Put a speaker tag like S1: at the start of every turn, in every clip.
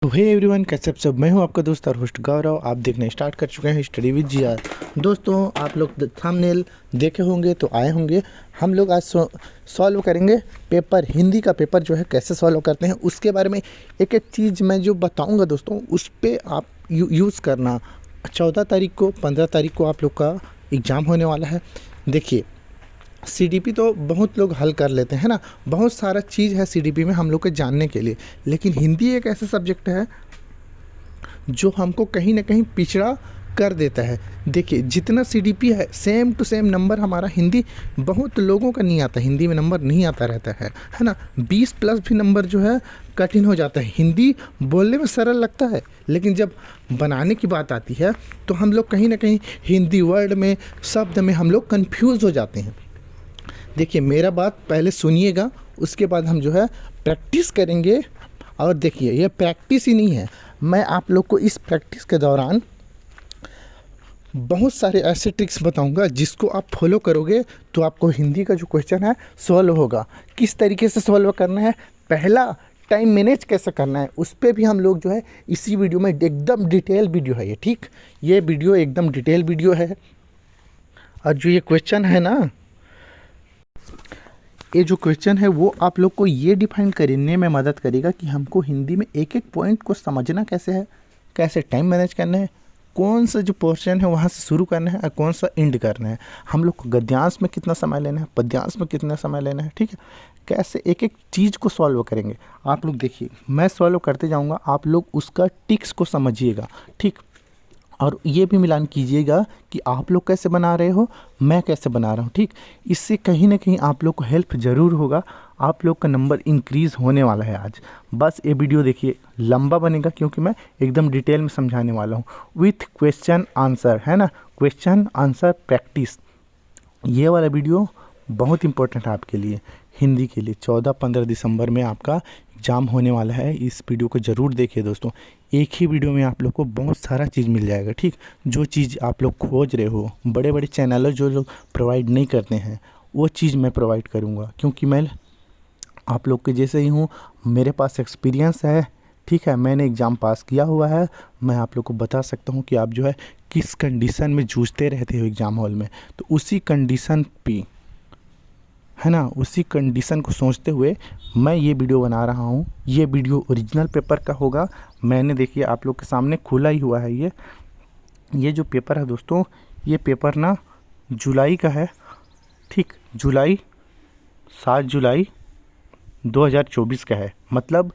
S1: तो hey everyone, कैसे आप सब। मैं हूं आपका दोस्त और होस्ट गौरव। आप देखने स्टार्ट कर चुके हैं स्टडी विद जीआर। दोस्तों, आप लोग थंबनेल देखे होंगे तो आए होंगे। हम लोग आज सॉल्व करेंगे पेपर, हिंदी का पेपर जो है कैसे सॉल्व करते हैं उसके बारे में एक एक चीज़ मैं जो बताऊंगा दोस्तों, उस पर आप यूज़ करना। 14 तारीख को 15 तारीख को आप लोग का एग्ज़ाम होने वाला है। देखिए, सीडीपी तो बहुत लोग हल कर लेते हैं ना, बहुत सारा चीज़ है सीडीपी में हम लोग के जानने के लिए, लेकिन हिंदी एक ऐसा सब्जेक्ट है जो हमको कहीं ना कहीं पिछड़ा कर देता है। देखिए, जितना सीडीपी है सेम टू सेम नंबर हमारा हिंदी बहुत लोगों का नहीं आता, हिंदी में नंबर नहीं आता रहता है ना। 20 प्लस भी नंबर जो है कठिन हो जाता है। हिंदी बोलने में सरल लगता है, लेकिन जब बनाने की बात आती है तो हम लोग कहीं ना कहीं हिंदी वर्ड में, शब्द में हम लोग कन्फ्यूज़ हो जाते हैं। देखिए, मेरा बात पहले सुनिएगा, उसके बाद हम जो है प्रैक्टिस करेंगे। और देखिए, ये प्रैक्टिस ही नहीं है, मैं आप लोग को इस प्रैक्टिस के दौरान बहुत सारे ऐसे ट्रिक्स बताऊंगा जिसको आप फॉलो करोगे तो आपको हिंदी का जो क्वेश्चन है सॉल्व होगा। किस तरीके से सॉल्व करना है, पहला टाइम मैनेज कैसे करना है, उस पर भी हम लोग जो है इसी वीडियो में, एकदम डिटेल वीडियो है ये, ठीक। ये वीडियो एकदम डिटेल वीडियो है। और जो ये क्वेश्चन है ना, ये जो क्वेश्चन है वो आप लोग को ये डिफाइन करने में मदद करेगा कि हमको हिंदी में एक एक पॉइंट को समझना कैसे है, कैसे टाइम मैनेज करना है, कौन सा जो पोर्शन है वहाँ से शुरू करना है और कौन सा एंड करना है, हम लोग को गद्यांश में कितना समय लेना है, पद्यांश में कितना समय लेना है, ठीक है। कैसे एक एक चीज़ को सॉल्व करेंगे आप लोग। देखिए, मैं सॉल्व करते जाऊँगा, आप लोग उसका टिक्स को समझिएगा, ठीक। और ये भी मिलान कीजिएगा कि आप लोग कैसे बना रहे हो, मैं कैसे बना रहा हूँ, ठीक। इससे कहीं ना कहीं आप लोग को हेल्प ज़रूर होगा, आप लोग का नंबर इंक्रीज़ होने वाला है आज। बस ये वीडियो देखिए, लंबा बनेगा क्योंकि मैं एकदम डिटेल में समझाने वाला हूँ विथ क्वेश्चन आंसर, है ना। क्वेश्चन आंसर प्रैक्टिस, ये वाला वीडियो बहुत इंपॉर्टेंट है आपके लिए, हिंदी के लिए। 14-15 दिसंबर में आपका एग्ज़ाम होने वाला है। इस वीडियो को ज़रूर देखिए दोस्तों, एक ही वीडियो में आप लोग को बहुत सारा चीज़ मिल जाएगा, ठीक। जो चीज़ आप लोग खोज रहे हो, बड़े बड़े चैनल जो लोग प्रोवाइड नहीं करते हैं, वो चीज़ मैं प्रोवाइड करूँगा, क्योंकि मैं आप लोग के जैसे ही हूँ, मेरे पास एक्सपीरियंस है, ठीक है। मैंने एग्ज़ाम पास किया हुआ है, मैं आप लोग को बता सकता हूँ कि आप जो है किस कंडीशन में जूझते रहते हो एग्ज़ाम हॉल में, तो उसी कंडीशन पे, है ना, उसी कंडीशन को सोचते हुए मैं ये वीडियो बना रहा हूँ। ये वीडियो ओरिजिनल पेपर का होगा। मैंने, देखिए, आप लोग के सामने खुला ही हुआ है ये जो पेपर है दोस्तों, ये पेपर ना जुलाई का है, ठीक। जुलाई 7 जुलाई 2024 का है, मतलब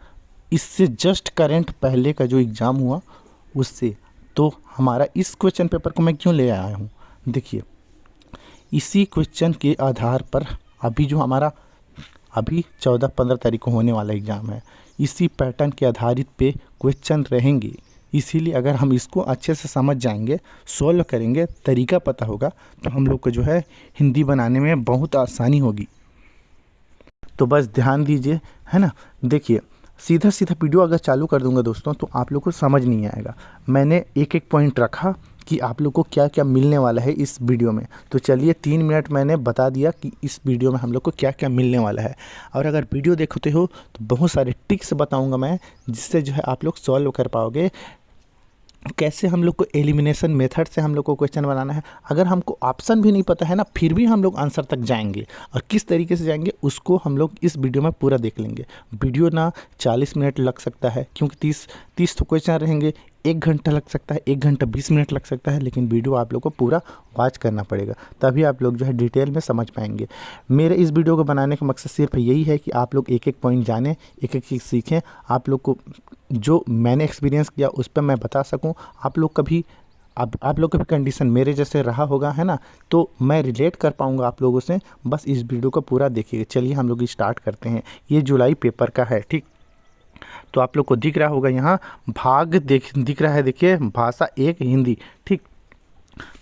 S1: इससे जस्ट करेंट पहले का जो एग्ज़ाम हुआ उससे। तो हमारा इस क्वेश्चन पेपर को मैं क्यों ले आया हूँ, देखिए, इसी क्वेश्चन के आधार पर अभी जो हमारा अभी 14-15 तारीख को होने वाला एग्ज़ाम है, इसी पैटर्न के आधारित पे क्वेश्चन रहेंगे। इसीलिए अगर हम इसको अच्छे से समझ जाएंगे, सॉल्व करेंगे, तरीका पता होगा, तो हम लोग को जो है हिंदी बनाने में बहुत आसानी होगी। तो बस ध्यान दीजिए, है ना। देखिए, सीधा सीधा वीडियो अगर चालू कर दूंगा दोस्तों तो आप लोग को समझ नहीं आएगा। मैंने एक एक पॉइंट रखा कि आप लोग को क्या क्या मिलने वाला है इस वीडियो में। तो चलिए, 3 मिनट मैंने बता दिया कि इस वीडियो में हम लोग को क्या क्या मिलने वाला है। और अगर वीडियो देखते हो तो बहुत सारे टिप्स बताऊंगा मैं, जिससे जो है आप लोग सॉल्व कर पाओगे। कैसे हम लोग को एलिमिनेशन मेथड से हम लोग को क्वेश्चन बनाना है, अगर हमको ऑप्शन भी नहीं पता है ना, फिर भी हम लोग आंसर तक जाएंगे, और किस तरीके से जाएंगे उसको हम लोग इस वीडियो में पूरा देख लेंगे। वीडियो ना 40 मिनट लग सकता है, क्योंकि 30 तो क्वेश्चन रहेंगे, 1 घंटा लग सकता है, 1 घंटा 20 मिनट लग सकता है, लेकिन वीडियो आप लोग को पूरा वॉच करना पड़ेगा, तभी आप लोग जो है डिटेल में समझ पाएंगे। मेरे इस वीडियो को बनाने का मकसद सिर्फ यही है कि आप लोग एक एक पॉइंट जानें, एक एक चीज़ सीखें, आप लोग को जो मैंने एक्सपीरियंस किया उस पर मैं बता सकूं। आप लोग का भी कंडीशन मेरे जैसे रहा होगा, है ना, तो मैं रिलेट कर पाऊंगा आप लोगों से। बस इस वीडियो को पूरा देखिए। चलिए हम लोग स्टार्ट करते हैं। ये जुलाई पेपर का है, ठीक। तो आप लोग को दिख रहा होगा यहाँ भाग दिख रहा है, देखिए, भाषा 1 हिंदी, ठीक।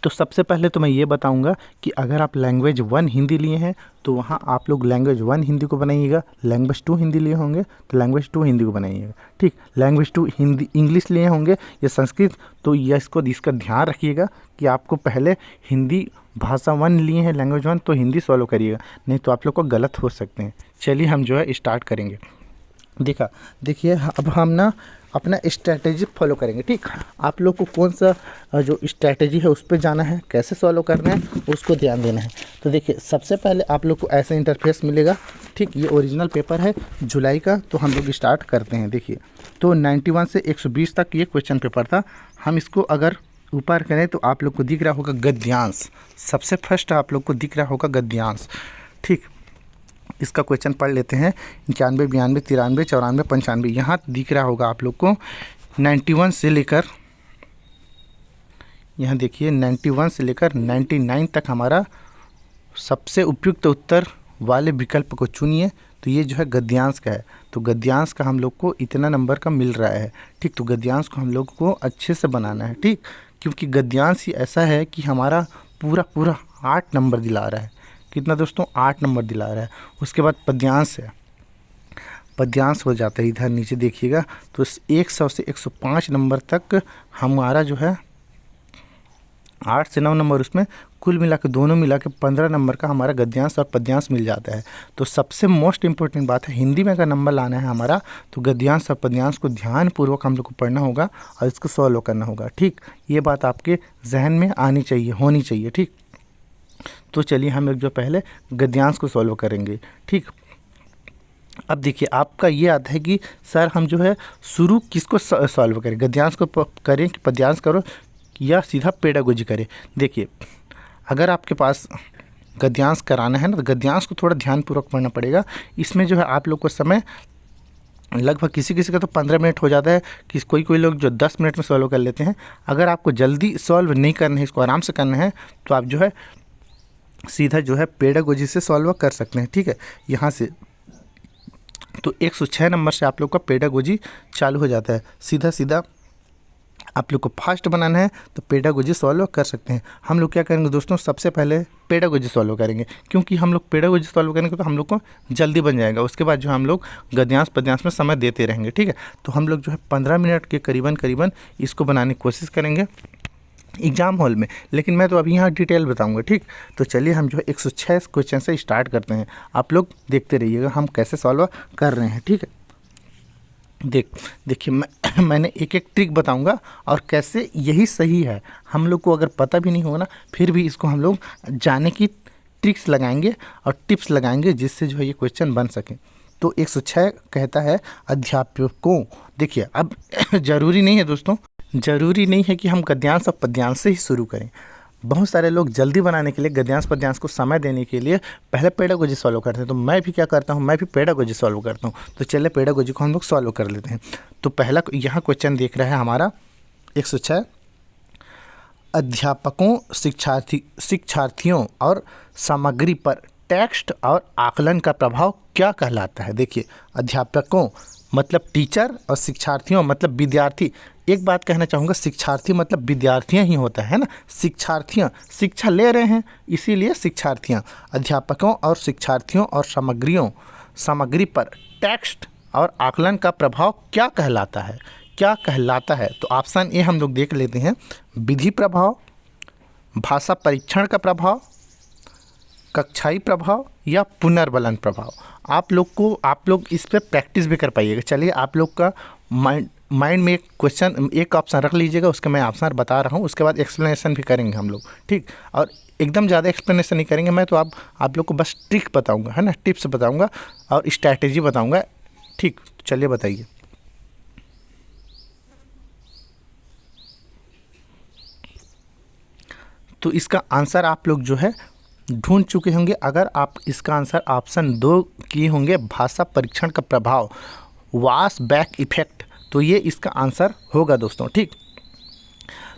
S1: तो सबसे पहले तो मैं ये बताऊंगा कि अगर आप लैंग्वेज 1 हिंदी लिए हैं तो वहाँ आप लोग लैंग्वेज 1 हिंदी को बनाइएगा। लैंग्वेज 2 हिंदी लिए होंगे तो लैंग्वेज 2 हिंदी को बनाइएगा, ठीक। लैंग्वेज 2 हिंदी इंग्लिश लिए होंगे या संस्कृत, तो इसका ध्यान रखिएगा कि आपको पहले हिंदी भाषा 1 लिए हैं, लैंग्वेज 1, तो हिंदी सॉल्व करिएगा, नहीं तो आप लोग को गलत हो सकते हैं। चलिए हम जो है स्टार्ट करेंगे। देखिए, अब हम ना अपना स्ट्रैटेजी फॉलो करेंगे। ठीक, आप लोग को कौन सा जो स्ट्रैटेजी है उस पर जाना है, कैसे सॉल्व करना है उसको ध्यान देना है। तो देखिए सबसे पहले आप लोग को ऐसा इंटरफेस मिलेगा। ठीक, ये ओरिजिनल पेपर है जुलाई का, तो हम लोग स्टार्ट करते हैं। देखिए तो 91 से 120 तक ये क्वेश्चन पेपर था। हम इसको अगर ऊपर करें तो आप लोग को दिख रहा होगा गद्यांश, सबसे फर्स्ट आप लोग को दिख रहा होगा गद्यांश। ठीक, इसका क्वेश्चन पढ़ लेते हैं। 91, 92, 93, 94, 95, यहाँ दिख रहा होगा आप लोग को 91 से लेकर, यहाँ देखिए 91 से लेकर 99 तक हमारा सबसे उपयुक्त उत्तर वाले विकल्प को चुनिए। तो ये जो है गद्यांश का है, तो गद्यांश का हम लोग को इतना नंबर का मिल रहा है। ठीक, तो गद्यांश को हम लोग को अच्छे से बनाना है। ठीक, क्योंकि गद्यांश ही ऐसा है कि हमारा पूरा 8 नंबर दिला रहा है। कितना दोस्तों? 8 नंबर दिला रहा है। उसके बाद पद्यांश है, पद्यांश हो जाता है इधर नीचे देखिएगा, तो 100 से 105 नंबर तक हमारा जो है 8 से 9 नंबर, उसमें कुल मिला के दोनों मिला के 15 नंबर का हमारा गद्यांश और पद्यांश मिल जाता है। तो सबसे मोस्ट इम्पोर्टेंट बात है, हिंदी में अगर नंबर लाना है हमारा तो गद्यांश और पद्यांश को ध्यानपूर्वक हम लोग को पढ़ना होगा और इसको सॉल्व करना होगा। ठीक, ये बात आपके जहन में आनी चाहिए, होनी चाहिए। ठीक, तो चलिए हम एक जो पहले गद्यांश को सॉल्व करेंगे। ठीक, अब देखिए आपका ये आता है कि सर हम जो है शुरू किसको सॉल्व करें, गद्यांश को करें कि पद्यांश करो या सीधा पेडागोजी करें। देखिए अगर आपके पास गद्यांश कराना है ना, तो गद्यांश को थोड़ा ध्यानपूर्वक पढ़ना पड़ेगा। इसमें जो है आप लोग को समय लगभग किसी का तो 15 मिनट हो जाता है, कि कोई लोग जो 10 मिनट में सॉल्व कर लेते हैं। अगर आपको जल्दी सॉल्व नहीं करना है, इसको आराम से करना है, तो आप जो है सीधा जो है पेडागोजी से सॉल्व कर सकते हैं। ठीक है, यहाँ से तो 106 नंबर से आप लोग का पेडागोजी चालू हो जाता है। सीधा आप लोग को फास्ट बनाना है तो पेडागोजी सॉल्व कर सकते हैं। हम लोग क्या करेंगे दोस्तों, सबसे पहले पेडागोजी सॉल्व करेंगे, क्योंकि हम लोग पेडागोजी सॉल्व करेंगे तो हम लोग को जल्दी बन जाएगा। उसके बाद जो हम लोग गद्यांश पद्यांश में समय देते रहेंगे। ठीक है, तो हम लोग जो है 15 मिनट के करीबन इसको बनाने की कोशिश करेंगे एग्ज़ाम हॉल में, लेकिन मैं तो अभी यहाँ डिटेल बताऊंगा। ठीक, तो चलिए हम जो है 106 क्वेश्चन से स्टार्ट करते हैं। आप लोग देखते रहिएगा हम कैसे सॉल्व कर रहे हैं। ठीक है, देखिए मैंने एक ट्रिक बताऊंगा और कैसे यही सही है। हम लोग को अगर पता भी नहीं होगा ना, फिर भी इसको हम लोग जाने की ट्रिक्स लगाएंगे और टिप्स लगाएंगे, जिससे जो है ये क्वेश्चन बन सके। तो 106 कहता है अध्यापकों। देखिए अब ज़रूरी नहीं है दोस्तों, ज़रूरी नहीं है कि हम गद्यांश और पद्यांश से ही शुरू करें। बहुत सारे लोग जल्दी बनाने के लिए गद्यांश पद्यांश को समय देने के लिए पहले पेडागोजी सॉल्व करते हैं। तो मैं भी क्या करता हूँ, मैं भी पेडागोजी सॉल्व करता हूँ। तो चलिए पेडागोजी को हम लोग सॉल्व कर लेते हैं। तो पहला यहाँ क्वेश्चन देख रहा है हमारा 106, अध्यापकों शिक्षार्थियों और सामग्री पर टेक्स्ट और आकलन का प्रभाव क्या कहलाता है। देखिए अध्यापकों मतलब टीचर और शिक्षार्थियों मतलब विद्यार्थी। एक बात कहना चाहूँगा, शिक्षार्थी मतलब विद्यार्थियाँ ही होता है ना, शिक्षार्थियाँ शिक्षा ले रहे हैं इसीलिए शिक्षार्थियाँ। अध्यापकों और शिक्षार्थियों और सामग्री पर टेक्स्ट और आकलन का प्रभाव क्या कहलाता है, क्या कहलाता है। तो ऑप्शन ए हम लोग देख लेते हैं, विधि प्रभाव, भाषा परीक्षण का प्रभाव, कक्षाई प्रभाव या पुनर्बलन प्रभाव। आप लोग इस पर प्रैक्टिस भी कर पाइएगा। चलिए आप लोग का माइंड में एक ऑप्शन रख लीजिएगा, उसके मैं ऑप्शन बता रहा हूँ, उसके बाद एक्सप्लेनेशन भी करेंगे हम लोग। ठीक, और एकदम ज़्यादा एक्सप्लेनेशन नहीं करेंगे, मैं तो आप लोग को बस ट्रिक बताऊँगा, है ना, टिप्स बताऊँगा और स्ट्रैटेजी बताऊँगा। ठीक, चलिए बताइए। तो इसका आंसर आप लोग जो है ढूंढ चुके होंगे। अगर आप इसका आंसर ऑप्शन 2 किए होंगे, भाषा परीक्षण का प्रभाव, वाश बैक इफेक्ट, तो ये इसका आंसर होगा दोस्तों। ठीक,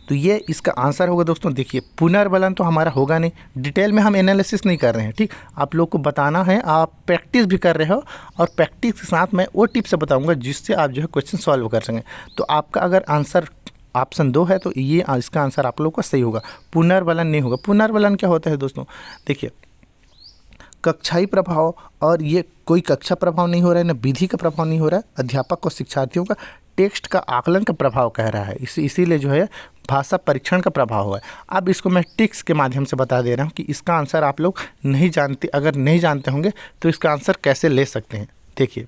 S1: तो ये इसका आंसर होगा दोस्तों। देखिए पुनर्बलन तो हमारा होगा नहीं, डिटेल में हम एनालिसिस नहीं कर रहे हैं। ठीक, आप लोग को बताना है, आप प्रैक्टिस भी कर रहे हो और प्रैक्टिस के साथ मैं वो टिप्स बताऊंगा जिससे आप जो है क्वेश्चन सॉल्व कर सकें। तो आपका अगर आंसर ऑप्शन 2 है तो ये इसका आंसर आप लोग का सही होगा, पुनर्बलन नहीं होगा। पुनर्बलन क्या होता है दोस्तों, देखिए कक्षाई प्रभाव, और ये कोई कक्षा प्रभाव नहीं हो रहा है, ना विधि का प्रभाव नहीं हो रहा है, अध्यापक और शिक्षार्थियों का टेक्स्ट का आकलन का प्रभाव कह रहा है, इसीलिए जो है भाषा परीक्षण का प्रभाव हुआ है। अब इसको मैं टिक्स के माध्यम से बता दे रहा हूँ कि इसका आंसर आप लोग नहीं जानते, अगर नहीं जानते होंगे तो इसका आंसर कैसे ले सकते हैं। देखिए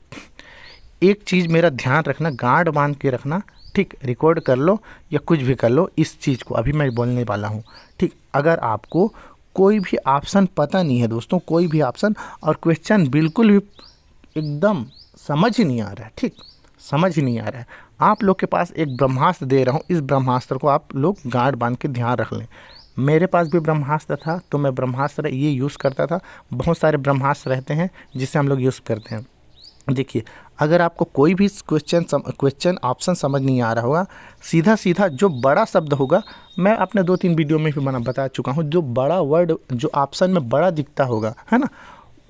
S1: एक चीज़ मेरा ध्यान रखना, गांड बांध के रखना, ठीक। रिकॉर्ड कर लो या कुछ भी कर लो, इस चीज़ को अभी मैं बोलने वाला हूँ, ठीक। अगर आपको कोई भी ऑप्शन पता नहीं है दोस्तों, कोई भी ऑप्शन, और क्वेश्चन बिल्कुल भी एकदम समझ ही नहीं आ रहा है, ठीक, समझ ही नहीं आ रहा है, आप लोग के पास एक ब्रह्मास्त्र दे रहा हूँ, इस ब्रह्मास्त्र को आप लोग गांड बांध के ध्यान रख लें। मेरे पास भी ब्रह्मास्त्र था, तो मैं ब्रह्मास्त्र ये यूज़ करता था। बहुत सारे ब्रह्मास्त्र रहते हैं जिसे हम लोग यूज़ करते हैं। देखिए, अगर आपको कोई भी क्वेश्चन ऑप्शन समझ नहीं आ रहा होगा, सीधा सीधा जो बड़ा शब्द होगा, मैं अपने 2-3 वीडियो में भी बता चुका हूँ, जो बड़ा वर्ड जो ऑप्शन में बड़ा दिखता होगा, है ना,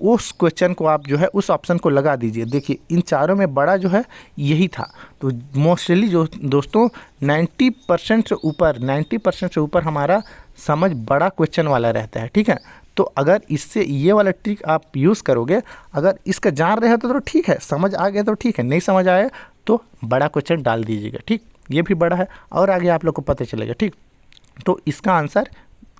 S1: उस क्वेश्चन को आप जो है उस ऑप्शन को लगा दीजिए। देखिए, इन चारों में बड़ा जो है यही था। तो मोस्टली जो दोस्तों 90% से ऊपर हमारा समझ बड़ा क्वेश्चन वाला रहता है, ठीक है। तो अगर इससे ये वाला ट्रिक आप यूज़ करोगे, अगर इसका जान रहे हो तो ठीक है, समझ आ गया तो ठीक है, नहीं समझ आए तो बड़ा क्वेश्चन डाल दीजिएगा, ठीक। ये भी बड़ा है और आगे आप लोग को पता चलेगा, ठीक। तो इसका आंसर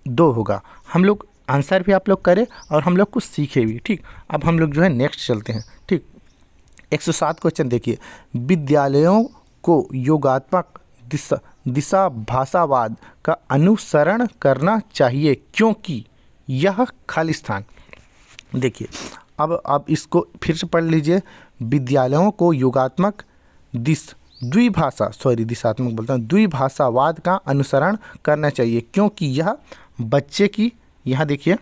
S1: 2 होगा। हम लोग आंसर भी आप लोग करें और हम लोग कुछ सीखे भी, ठीक। अब हम लोग जो है नेक्स्ट चलते हैं, ठीक। 107 क्वेश्चन देखिए, विद्यालयों को योगात्मक दिशा भाषावाद का अनुसरण करना चाहिए क्योंकि यह खालिस्तान। देखिए, अब आप इसको फिर से पढ़ लीजिए। विद्यालयों को योगात्मक द्विभाषावाद का अनुसरण करना चाहिए क्योंकि यह बच्चे की, यहाँ देखिए,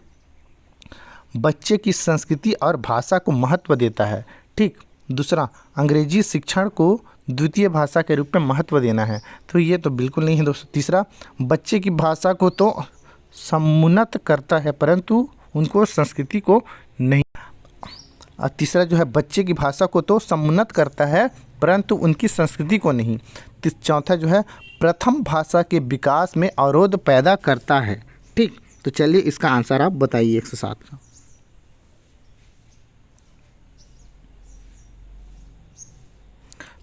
S1: बच्चे की संस्कृति और भाषा को महत्व देता है, ठीक। दूसरा, अंग्रेजी शिक्षण को द्वितीय भाषा के रूप में महत्व देना है, तो ये तो बिल्कुल नहीं है दोस्तों। तीसरा, बच्चे की भाषा को तो समुन्नत करता है परंतु उनको संस्कृति को नहीं। तीसरा जो है, बच्चे की भाषा को तो समुन्नत करता है परंतु उनकी संस्कृति को नहीं। चौथा जो है, प्रथम भाषा के विकास में अवरोध पैदा करता है, ठीक। तो चलिए इसका आंसर आप बताइए 107 का।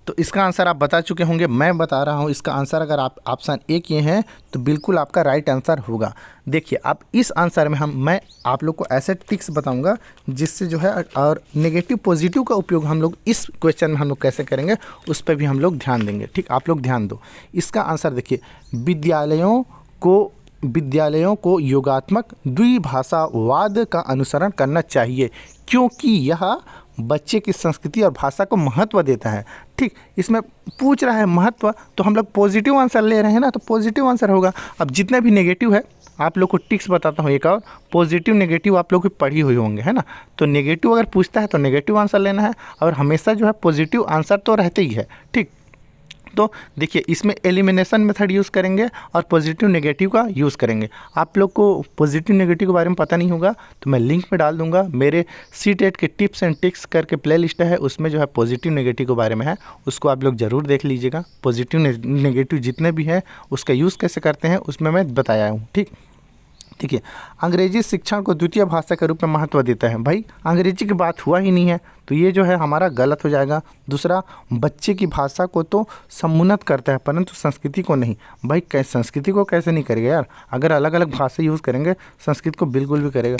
S1: तो इसका आंसर आप बता चुके होंगे, मैं बता रहा हूँ इसका आंसर। अगर आप ऑप्शन ए किए हैं तो बिल्कुल आपका राइट आंसर होगा। देखिए, अब इस आंसर में मैं आप लोग को ऐसे ट्रिक्स बताऊंगा जिससे जो है, और नेगेटिव पॉजिटिव का उपयोग हम लोग इस क्वेश्चन में हम लोग कैसे करेंगे उस पर भी हम लोग ध्यान देंगे, ठीक। आप लोग ध्यान दो। इसका आंसर देखिए, विद्यालयों को योगात्मक द्विभाषावाद का अनुसरण करना चाहिए क्योंकि यह बच्चे की संस्कृति और भाषा को महत्व देता है, ठीक। इसमें पूछ रहा है महत्व, तो हम लोग पॉजिटिव आंसर ले रहे हैं ना, तो पॉजिटिव आंसर होगा। अब जितने भी नेगेटिव है आप लोग को टिक्स बताता हूँ एक और। पॉजिटिव नेगेटिव आप लोग भी पढ़ी हुई होंगे, है ना। तो नेगेटिव अगर पूछता है तो नेगेटिव आंसर लेना है और हमेशा जो है पॉजिटिव आंसर तो रहते ही है, ठीक। तो देखिए, इसमें एलिमिनेशन मेथड यूज़ करेंगे और पॉजिटिव नेगेटिव का यूज़ करेंगे। आप लोग को पॉजिटिव नेगेटिव के बारे में पता नहीं होगा तो मैं लिंक में डाल दूंगा। मेरे CTET के टिप्स एंड ट्रिक्स करके प्लेलिस्ट है, उसमें जो है पॉजिटिव नेगेटिव के बारे में है, उसको आप लोग ज़रूर देख लीजिएगा। पॉजिटिव नेगेटिव जितने भी हैं उसका यूज़ कैसे करते हैं उसमें मैं बताया हूँ, ठीक। देखिए, अंग्रेजी शिक्षण को द्वितीय भाषा के रूप में महत्व देता है। भाई, अंग्रेजी की बात हुआ ही नहीं है तो ये जो है हमारा गलत हो जाएगा। दूसरा, बच्चे की भाषा को तो समुन्नत करता है परंतु संस्कृति को नहीं। भाई, संस्कृति को कैसे नहीं करेगा यार, अगर अलग अलग भाषा यूज़ करेंगे संस्कृत को बिल्कुल भी करेगा।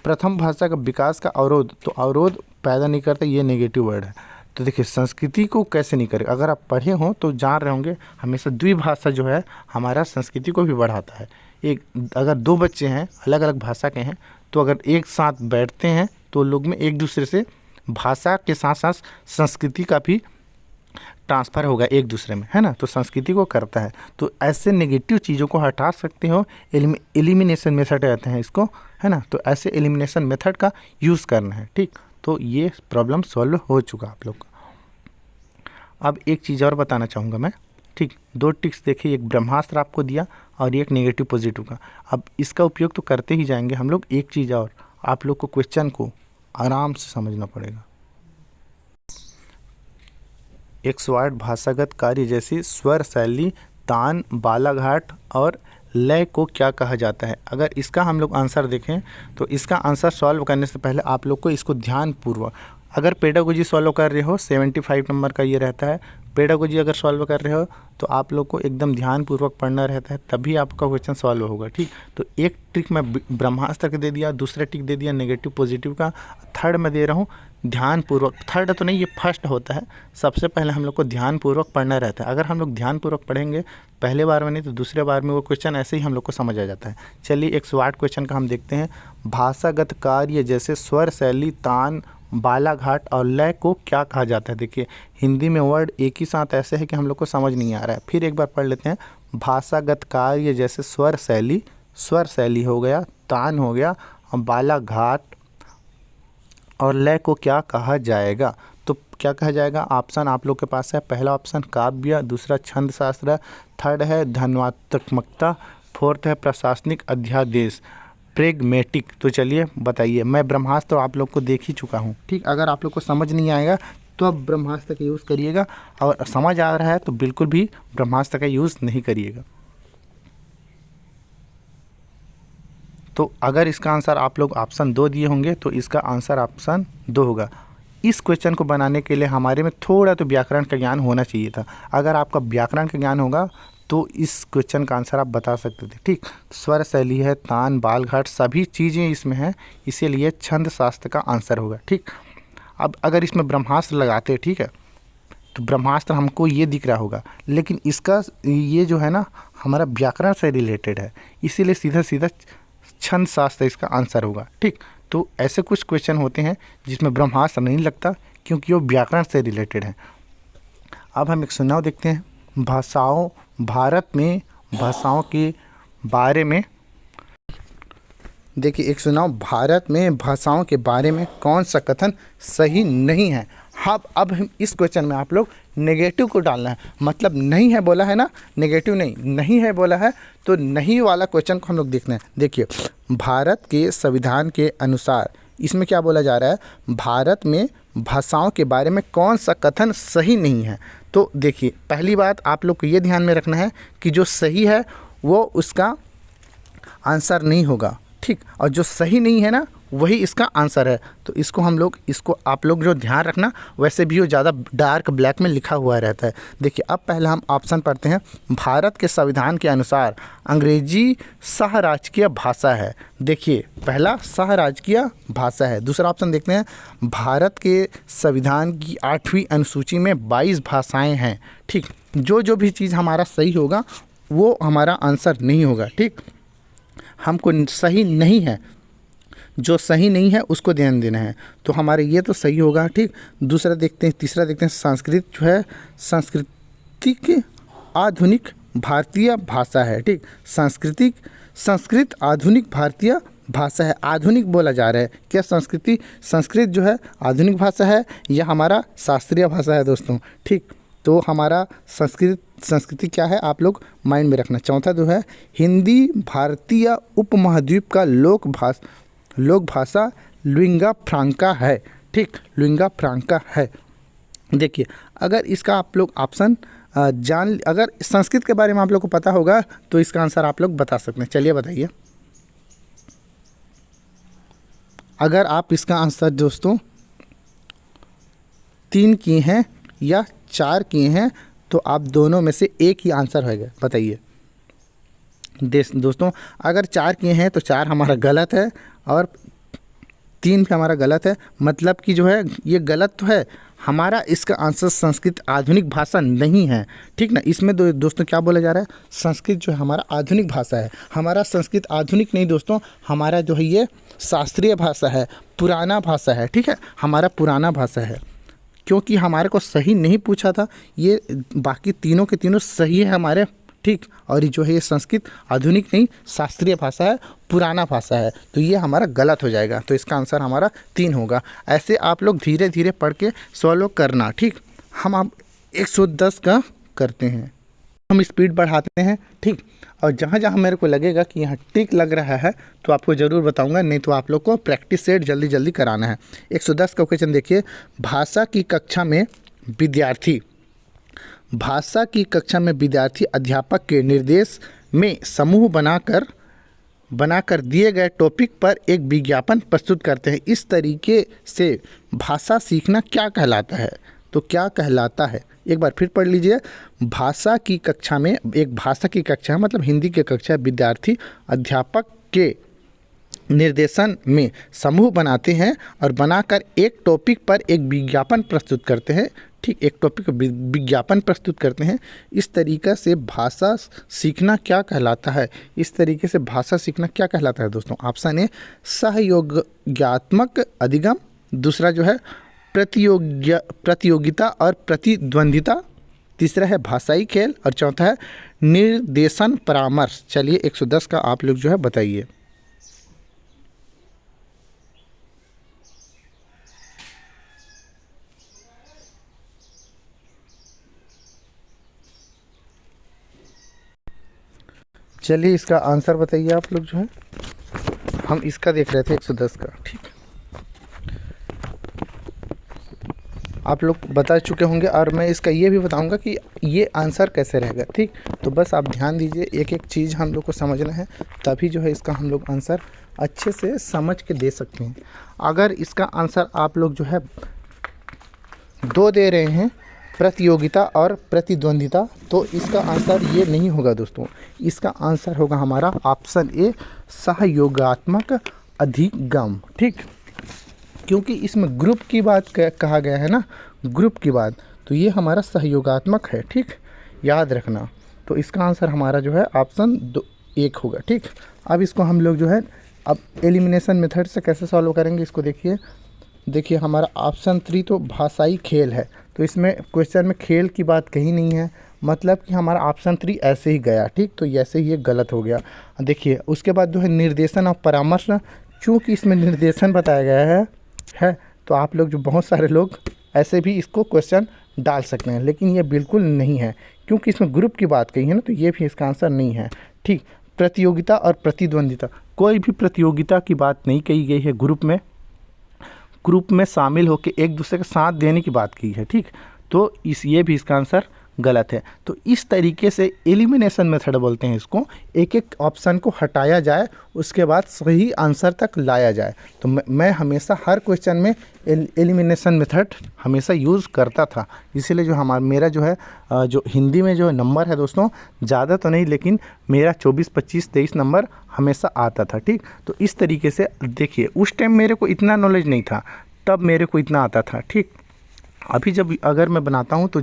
S1: प्रथम भाषा का विकास का अवरोध, तो अवरोध पैदा नहीं करता, ये नेगेटिव वर्ड है। तो देखिए, संस्कृति को कैसे नहीं करेगा, अगर आप पढ़े हों तो जान रहे होंगे हमेशा द्विभाषा जो है हमारा संस्कृति को भी बढ़ाता है। अगर 2 बच्चे हैं अलग अलग भाषा के हैं तो अगर एक साथ बैठते हैं तो लोग में एक दूसरे से भाषा के साथ साथ संस्कृति का भी ट्रांसफ़र होगा एक दूसरे में, है ना। तो संस्कृति को करता है। तो ऐसे नेगेटिव चीज़ों को हटा सकते हो, एलिमिनेशन मेथड कहते हैं इसको, है ना। तो ऐसे एलिमिनेशन मेथड का यूज़ करना है, ठीक। तो ये प्रॉब्लम सॉल्व हो चुका आप लोग का। अब एक चीज़ और बताना चाहूँगा मैं, ठीक। 2 टिक्स देखिए, एक ब्रह्मास्त्र आपको दिया और एक नेगेटिव पॉजिटिव का। अब इसका उपयोग तो करते ही जाएंगे हम लोग। एक चीज़ और, आप लोग को क्वेश्चन को आराम से समझना पड़ेगा। 108 भाषागत कार्य जैसे स्वर, शैली, तान, बालाघाट और लय को क्या कहा जाता है। अगर इसका हम लोग आंसर देखें तो इसका आंसर सॉल्व करने से पहले आप लोग को इसको ध्यानपूर्वक, अगर पेडागोजी सॉल्व कर रहे हो 75 नंबर का ये रहता है, पेडागोजी अगर सॉल्व कर रहे हो तो आप लोग को एकदम ध्यानपूर्वक पढ़ना रहता है, तभी आपका क्वेश्चन सॉल्व होगा। ठीक, तो एक ट्रिक मैं ब्रह्मास्त्र का दे दिया, दूसरा ट्रिक दे दिया नेगेटिव पॉजिटिव का, थर्ड मैं दे रहा हूँ ध्यानपूर्वक। थर्ड तो नहीं, ये फर्स्ट होता है। सबसे पहले हम लोग को ध्यानपूर्वक पढ़ना रहता है। अगर हम लोग ध्यानपूर्वक पढ़ेंगे पहले बार में नहीं तो दूसरे बार में वो क्वेश्चन ऐसे ही हम लोग को समझ आ जाता है। चलिए 108 क्वेश्चन का हम देखते हैं। भाषागत कार्य जैसे स्वर, शैली, तान, बालाघाट और लय को क्या कहा जाता है। देखिए हिंदी में वर्ड एक ही साथ ऐसे है कि हम लोग को समझ नहीं आ रहा है। फिर एक बार पढ़ लेते हैं। भाषागत कार्य जैसे स्वर शैली हो गया, तान हो गया, बालाघाट और लय को क्या कहा जाएगा। तो क्या कहा जाएगा, ऑप्शन आप लोग के पास है। पहला ऑप्शन काव्य, दूसरा छंद शास्त्र, थर्ड है ध्वन्यात्मकता, फोर्थ है प्रशासनिक अध्यादेश, प्रेगमेटिक। तो चलिए बताइए। मैं ब्रह्मास्त्र आप लोग को देख ही चुका हूँ। ठीक, अगर आप लोग को समझ नहीं आएगा तो अब ब्रह्मास्त्र का यूज़ करिएगा, और समझ आ रहा है तो बिल्कुल भी ब्रह्मास्त्र का यूज़ नहीं करिएगा। तो अगर इसका आंसर आप लोग ऑप्शन 2 दिए होंगे तो इसका आंसर ऑप्शन 2 होगा। इस क्वेश्चन को बनाने के लिए हमारे में थोड़ा तो व्याकरण का ज्ञान होना चाहिए था। अगर आपका व्याकरण का ज्ञान होगा तो इस क्वेश्चन का आंसर आप बता सकते थे। ठीक, स्वर शैली है, तान, बालघाट सभी चीज़ें इसमें हैं, इसीलिए छंद शास्त्र का आंसर होगा। ठीक, अब अगर इसमें ब्रह्मास्त्र लगाते, ठीक है, तो ब्रह्मास्त्र हमको ये दिख रहा होगा, लेकिन इसका ये जो है ना हमारा व्याकरण से रिलेटेड है, इसीलिए सीधा सीधा छंद शास्त्र इसका आंसर होगा। ठीक, तो ऐसे कुछ क्वेश्चन होते हैं जिसमें ब्रह्मास्त्र नहीं लगता क्योंकि वो व्याकरण से रिलेटेड है। अब हम एक सुझाव देखते हैं। भाषाओं, भारत में भाषाओं के बारे में देखिए एक सुनाओ, भारत में भाषाओं के बारे में कौन सा कथन सही नहीं है। हाँ, अब हम इस क्वेश्चन में आप लोग नेगेटिव को डालना है, मतलब नहीं है बोला है ना, नेगेटिव नहीं है बोला है, तो नहीं वाला क्वेश्चन को हम लोग देखना है। देखिए भारत के संविधान के अनुसार इसमें क्या बोला जा रहा है, भारत में भाषाओं के बारे में कौन सा कथन सही नहीं है। तो देखिए पहली बात आप लोग को ये ध्यान में रखना है कि जो सही है वो उसका आंसर नहीं होगा। ठीक, और जो सही नहीं है ना वही इसका आंसर है। तो इसको हम लोग, इसको आप लोग जो ध्यान रखना, वैसे भी वो ज़्यादा डार्क ब्लैक में लिखा हुआ रहता है। देखिए अब पहला हम ऑप्शन पढ़ते हैं। भारत के संविधान के अनुसार अंग्रेजी सह राजकीय भाषा है। देखिए पहला सह राजकीय भाषा है। दूसरा ऑप्शन देखते हैं। भारत के संविधान की 8वीं अनुसूची में 22 भाषाएँ हैं। ठीक, जो भी चीज़ हमारा सही होगा वो हमारा आंसर नहीं होगा। ठीक, हमको सही नहीं है, जो सही नहीं है उसको ध्यान देना है, तो हमारे ये तो सही होगा। ठीक, दूसरा देखते हैं, तीसरा देखते हैं। संस्कृत जो है सांस्कृतिक आधुनिक भारतीय भाषा है। ठीक, संस्कृत आधुनिक भारतीय भाषा है। आधुनिक बोला जा रहा है क्या, संस्कृत जो है आधुनिक भाषा है या हमारा शास्त्रीय भाषा है दोस्तों। ठीक, तो हमारा संस्कृति क्या है आप लोग माइंड में रखना। चौथा जो है हिंदी भारतीय उपमहाद्वीप का लोक भाषा लिंगा फ्रांका है। ठीक, लिंगा फ्रांका है। देखिए अगर इसका आप लोग ऑप्शन अगर संस्कृत के बारे में आप लोग को पता होगा तो इसका आंसर आप लोग बता सकते हैं। चलिए बताइए। अगर आप इसका आंसर दोस्तों 3 किए हैं या 4 किए हैं तो आप दोनों में से एक ही आंसर होगा। बताइए दोस्तों, अगर 4 किए हैं तो 4 हमारा गलत है और 3 भी हमारा गलत है, मतलब कि जो है ये गलत तो है हमारा। इसका आंसर संस्कृत आधुनिक भाषा नहीं है। ठीक ना, इसमें दोस्तों क्या बोला जा रहा है, संस्कृत जो है हमारा आधुनिक भाषा है। हमारा संस्कृत आधुनिक नहीं दोस्तों, हमारा जो है ये शास्त्रीय भाषा है, पुराना भाषा है। ठीक है, हमारा पुराना भाषा है, क्योंकि हमारे को सही नहीं पूछा था। ये बाकी तीनों के तीनों सही है हमारे। ठीक, और ये जो है ये संस्कृत आधुनिक नहीं शास्त्रीय भाषा है, पुराना भाषा है, तो ये हमारा गलत हो जाएगा। तो इसका आंसर हमारा 3 होगा। ऐसे आप लोग धीरे धीरे पढ़ के सॉल्व करना। ठीक, हम आप 110 का करते हैं, हम स्पीड बढ़ाते हैं। ठीक, और जहाँ जहाँ मेरे को लगेगा कि यहाँ टिक लग रहा है तो आपको ज़रूर बताऊंगा, नहीं तो आप लोग को प्रैक्टिस सेट जल्दी जल्दी कराना है। 110 का क्वेश्चन देखिए। भाषा की कक्षा में विद्यार्थी अध्यापक के निर्देश में समूह बनाकर दिए गए टॉपिक पर एक विज्ञापन प्रस्तुत करते हैं। इस तरीके से भाषा सीखना क्या कहलाता है। तो क्या कहलाता है? एक बार फिर पढ़ लीजिए। भाषा की कक्षा में, एक भाषा की कक्षा मतलब हिंदी की कक्षा, विद्यार्थी अध्यापक के निर्देशन में समूह बनाते हैं और बनाकर एक टॉपिक पर एक विज्ञापन प्रस्तुत करते हैं। ठीक, एक टॉपिक पर विज्ञापन प्रस्तुत करते हैं। इस तरीक़े से भाषा सीखना क्या कहलाता है? इस तरीके से भाषा सीखना क्या कहलाता है दोस्तों? ऑप्शन ए सहयोगात्मक अधिगम, दूसरा जो है प्रतियोगिता और प्रतिद्वंदिता, तीसरा है भाषाई खेल और चौथा है निर्देशन परामर्श। चलिए 110 का आप लोग जो है बताइए। चलिए इसका आंसर बताइए आप लोग जो है। हम इसका देख रहे थे 110 का। ठीक, आप लोग बता चुके होंगे और मैं इसका ये भी बताऊंगा कि ये आंसर कैसे रहेगा। ठीक, तो बस आप ध्यान दीजिए, एक एक चीज़ हम लोग को समझना है, तभी जो है इसका हम लोग आंसर अच्छे से समझ के दे सकते हैं। अगर इसका आंसर आप लोग जो है दो दे रहे हैं, प्रतियोगिता और प्रतिद्वंदिता, तो इसका आंसर ये नहीं होगा दोस्तों। इसका आंसर होगा हमारा ऑप्शन ए सहयोगात्मक अधिगम। ठीक, क्योंकि इसमें ग्रुप की बात कहा गया है ना, ग्रुप की बात, तो ये हमारा सहयोगात्मक है। ठीक, याद रखना। तो इसका आंसर हमारा जो है ऑप्शन 1 होगा। ठीक, अब इसको हम लोग जो है अब एलिमिनेशन मेथड से कैसे सॉल्व करेंगे इसको देखिए हमारा ऑप्शन 3 तो भाषाई खेल है, तो इसमें क्वेश्चन में खेल की बात कहीं नहीं है, मतलब कि हमारा ऑप्शन 3 ऐसे ही गया। ठीक, तो ऐसे ही ये गलत हो गया। देखिए उसके बाद जो है निर्देशन और परामर्श, चूँकि इसमें निर्देशन बताया गया है तो आप लोग जो बहुत सारे लोग ऐसे भी इसको क्वेश्चन डाल सकते हैं, लेकिन ये बिल्कुल नहीं है क्योंकि इसमें ग्रुप की बात कही है ना, तो ये भी इसका आंसर नहीं है। ठीक, प्रतियोगिता और प्रतिद्वंदिता, कोई भी प्रतियोगिता की बात नहीं कही गई है। ग्रुप में शामिल होकर एक दूसरे का साथ देने की बात की है। ठीक, तो ये भी इसका आंसर गलत है। तो इस तरीके से एलिमिनेशन मेथड बोलते हैं इसको, एक एक ऑप्शन को हटाया जाए, उसके बाद सही आंसर तक लाया जाए। तो मैं हमेशा हर क्वेश्चन में एलिमिनेशन मेथड हमेशा यूज़ करता था, इसीलिए जो मेरा जो है जो हिंदी में जो नंबर है दोस्तों, ज़्यादा तो नहीं लेकिन मेरा 24, 25, 23 नंबर हमेशा आता था। ठीक, तो इस तरीके से देखिए उस टाइम मेरे को इतना नॉलेज नहीं था, तब मेरे को इतना आता था। ठीक, अभी जब अगर मैं बनाता हूँ तो